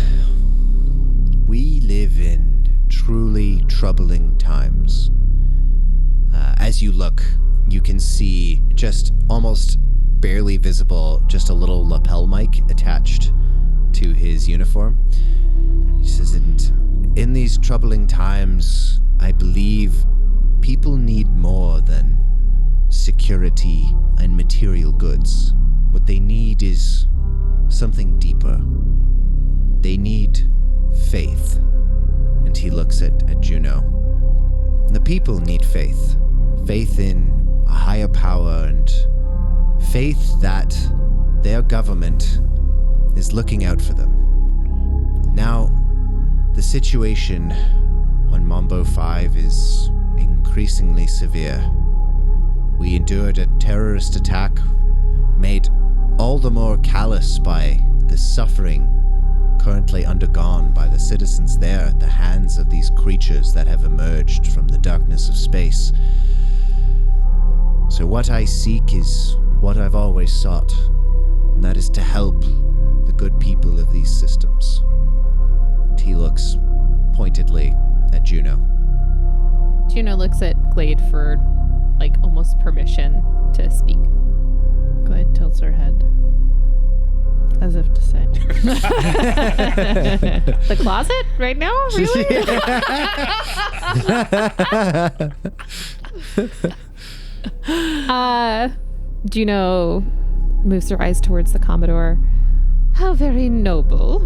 we live in truly troubling times. As you look, you can see just almost barely visible, just a little lapel mic attached to his uniform. He says, "And in these troubling times, I believe people need more than security and material goods. What they need is something deeper. They need faith." And he looks at Juno. The people need faith. Faith in a higher power and faith that their government is looking out for them. Now, the situation on Mambo 5 is increasingly severe. We endured a terrorist attack made all the more callous by the suffering currently undergone by the citizens there at the hands of these creatures that have emerged from the darkness of space. So what I seek is what I've always sought, and that is to help the good people of these systems. And he looks pointedly at Juno. Juno looks at Glade for, like, almost permission to speak. Glade tilts her head, as if to say, The closet right now? Really? Juno moves her eyes towards the Commodore. How very noble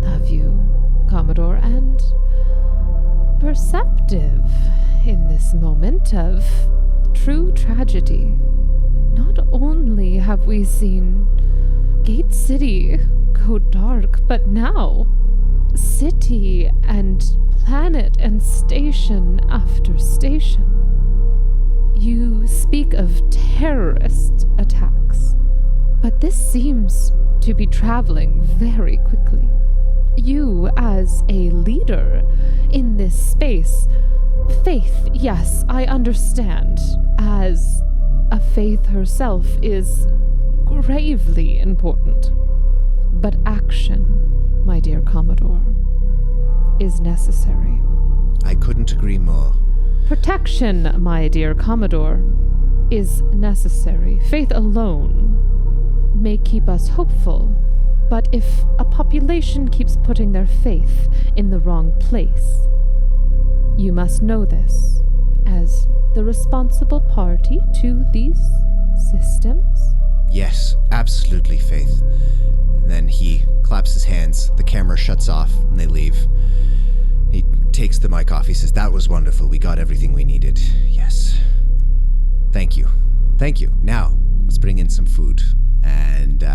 of you, Commodore, and perceptive in this moment of true tragedy. Not only have we seen Gate City go dark, but now city and planet and station after station. You speak of terrorist attacks, but this seems to be traveling very quickly. You, as a leader in this space, faith, yes, I understand, as a faith herself is gravely important. But action, my dear Commodore, is necessary. I couldn't agree more. Protection, my dear Commodore, is necessary. Faith alone may keep us hopeful, but if a population keeps putting their faith in the wrong place, you must know this as the responsible party to these systems. Yes, absolutely, Faith. And then he claps his hands, the camera shuts off, and they leave. He takes the mic off. He says, "That was wonderful. We got everything we needed. Yes. Thank you. Thank you. Now, let's bring in some food." And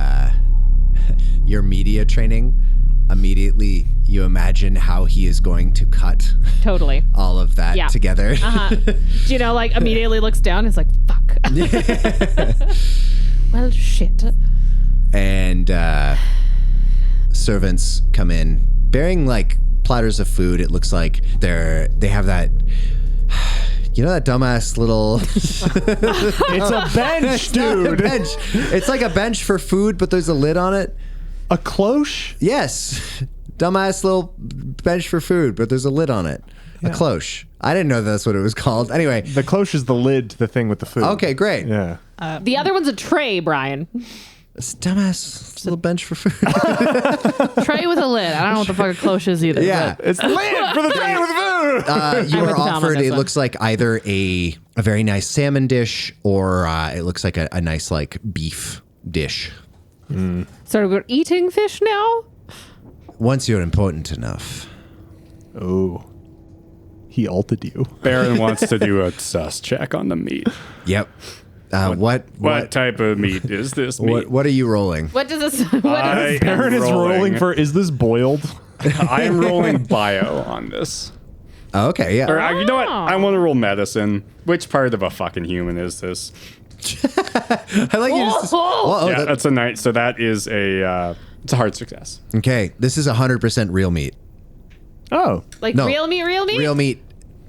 your media training, immediately you imagine how he is going to cut Totally. all of that together. Juno, like, immediately looks down and is like, fuck. Well, shit. And servants come in bearing, like, platters of food. It looks like they have that, you know, that dumbass little It's a bench, dude. bench. It's like a bench for food, but there's a lid on it. A cloche? Yes. Dumbass little bench for food, but there's a lid on it. A cloche. I didn't know that's what it was called. Anyway. The cloche is the lid to the thing with the food. Okay, great. Yeah. The other one's a tray, Brian. It's a dumbass little bench for food. tray with a lid. I don't know what the fuck a cloche is either. Yeah. It's the lid for the tray with food. You with are Tom on offered, this it one. looks like either a very nice salmon dish or it looks like a nice, like, beef dish. So we're eating fish now? Once you're important enough. Oh. He ulted you. Baron wants to do a sus check on the meat. Yep. What type of meat is this meat? What are you rolling? What does this... Baron is rolling for, is this boiled? I am rolling bio on this. Oh, okay, yeah. Or you know what? I want to roll medicine. Which part of a fucking human is this? I like you just. Yeah, that's a night. So that is it's a hard success. Okay, this is 100% real meat. Oh. Like No. real meat? Real meat,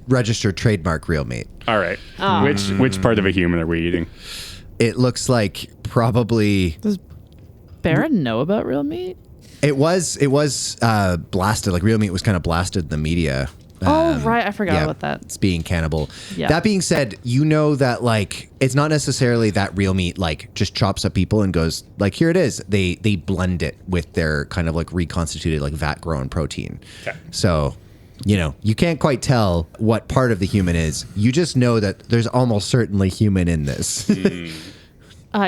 registered trademark real meat. All right. Which part of a human are we eating? It looks like probably Does Baron know about real meat? it was blasted. Like real meat was kind of blasted in the media Oh, right. I forgot yeah, about that. It's being cannibal. Yeah. That being said, you know that like it's not necessarily that real meat like just chops up people and goes like, here it is. They blend it with their kind of like reconstituted like vat grown protein. Okay. So, you know, you can't quite tell what part of the human is. You just know that there's almost certainly human in this.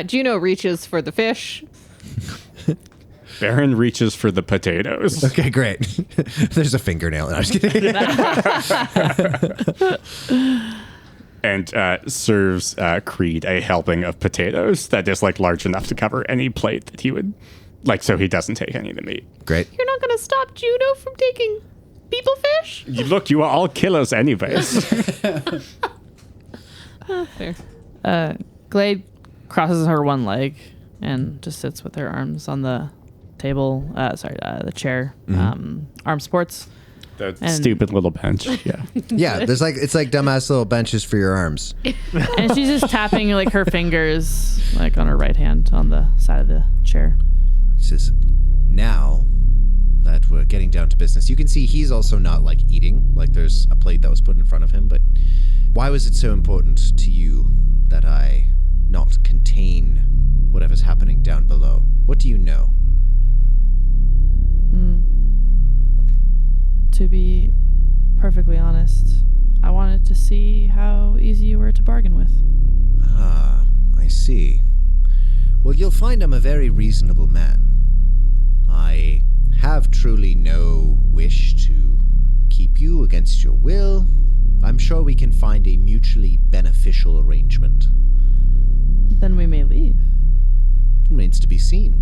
Juno reaches for the fish. Baron reaches for the potatoes. Okay, great. There's a fingernail. I'm just kidding. And serves Creed a helping of potatoes that is like large enough to cover any plate that he would like, so he doesn't take any of the meat. Great. You're not going to stop Juno from taking people fish? Look, you will all kill us anyways. Fair. Glade crosses her one leg and just sits with her arms on the table. The chair. Arm supports. The And- stupid little bench. Yeah. Yeah, it's like dumbass little benches for your arms. And she's just tapping like her fingers like on her right hand on the side of the chair. He says, now that we're getting down to business, you can see he's also not like eating. Like there's a plate that was put in front of him, but why was it so important to you that I not contain whatever's happening down below? What do you know? To be perfectly honest, I wanted to see how easy you were to bargain with. Ah, I see. Well, you'll find I'm a very reasonable man. I have truly no wish to keep you against your will. I'm sure we can find a mutually beneficial arrangement. Then we may leave. Remains to be seen.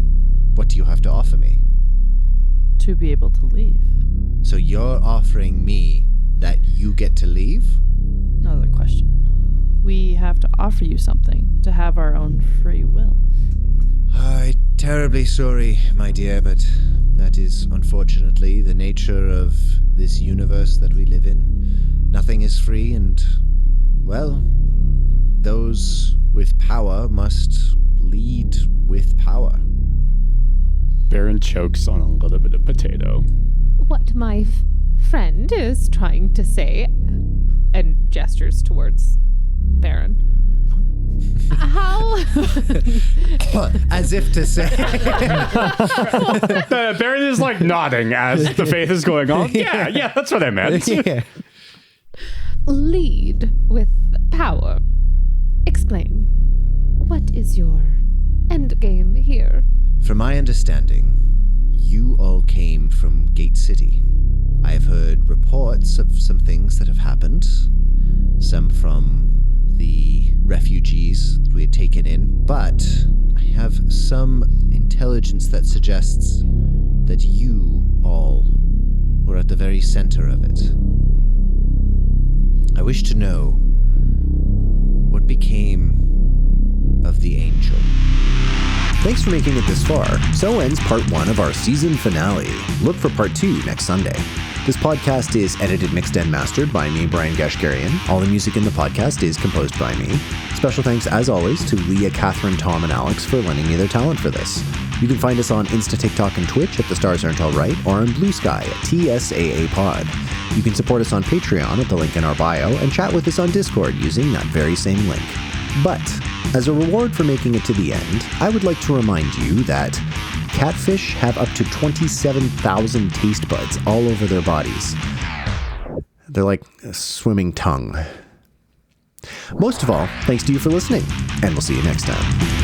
What do you have to offer me? To be able to leave. So you're offering me that you get to leave? Another question. We have to offer you something to have our own free will. I'm terribly sorry, my dear, but that is unfortunately the nature of this universe that we live in. Nothing is free, and, well, those with power must lead with power. Baron chokes on a little bit of potato. What my friend is trying to say, and gestures towards Baron. How? As if to say. Baron is like nodding as the faith is going on. Yeah, that's what I meant. Yeah. Lead with power. Explain. What is your end game here? From my understanding, you all came from Gate City. I've heard reports of some things that have happened. Some from the refugees that we had taken in. But I have some intelligence that suggests that you all were at the very center of it. I wish to know what became of the angel. Thanks for making it this far. So ends part 1 of our season finale. Look for part 2 next Sunday. This podcast is edited, mixed, and mastered by me, Brian Gashgarian. All the music in the podcast is composed by me. Special thanks, as always, to Leah, Catherine, Tom, and Alex for lending me their talent for this. You can find us on Insta, TikTok, and Twitch at The Stars Aren't All Right, or on Blue Sky at TSAA Pod. You can support us on Patreon at the link in our bio, and chat with us on Discord using that very same link. But, as a reward for making it to the end, I would like to remind you that catfish have up to 27,000 taste buds all over their bodies. They're like a swimming tongue. Most of all, thanks to you for listening, and we'll see you next time.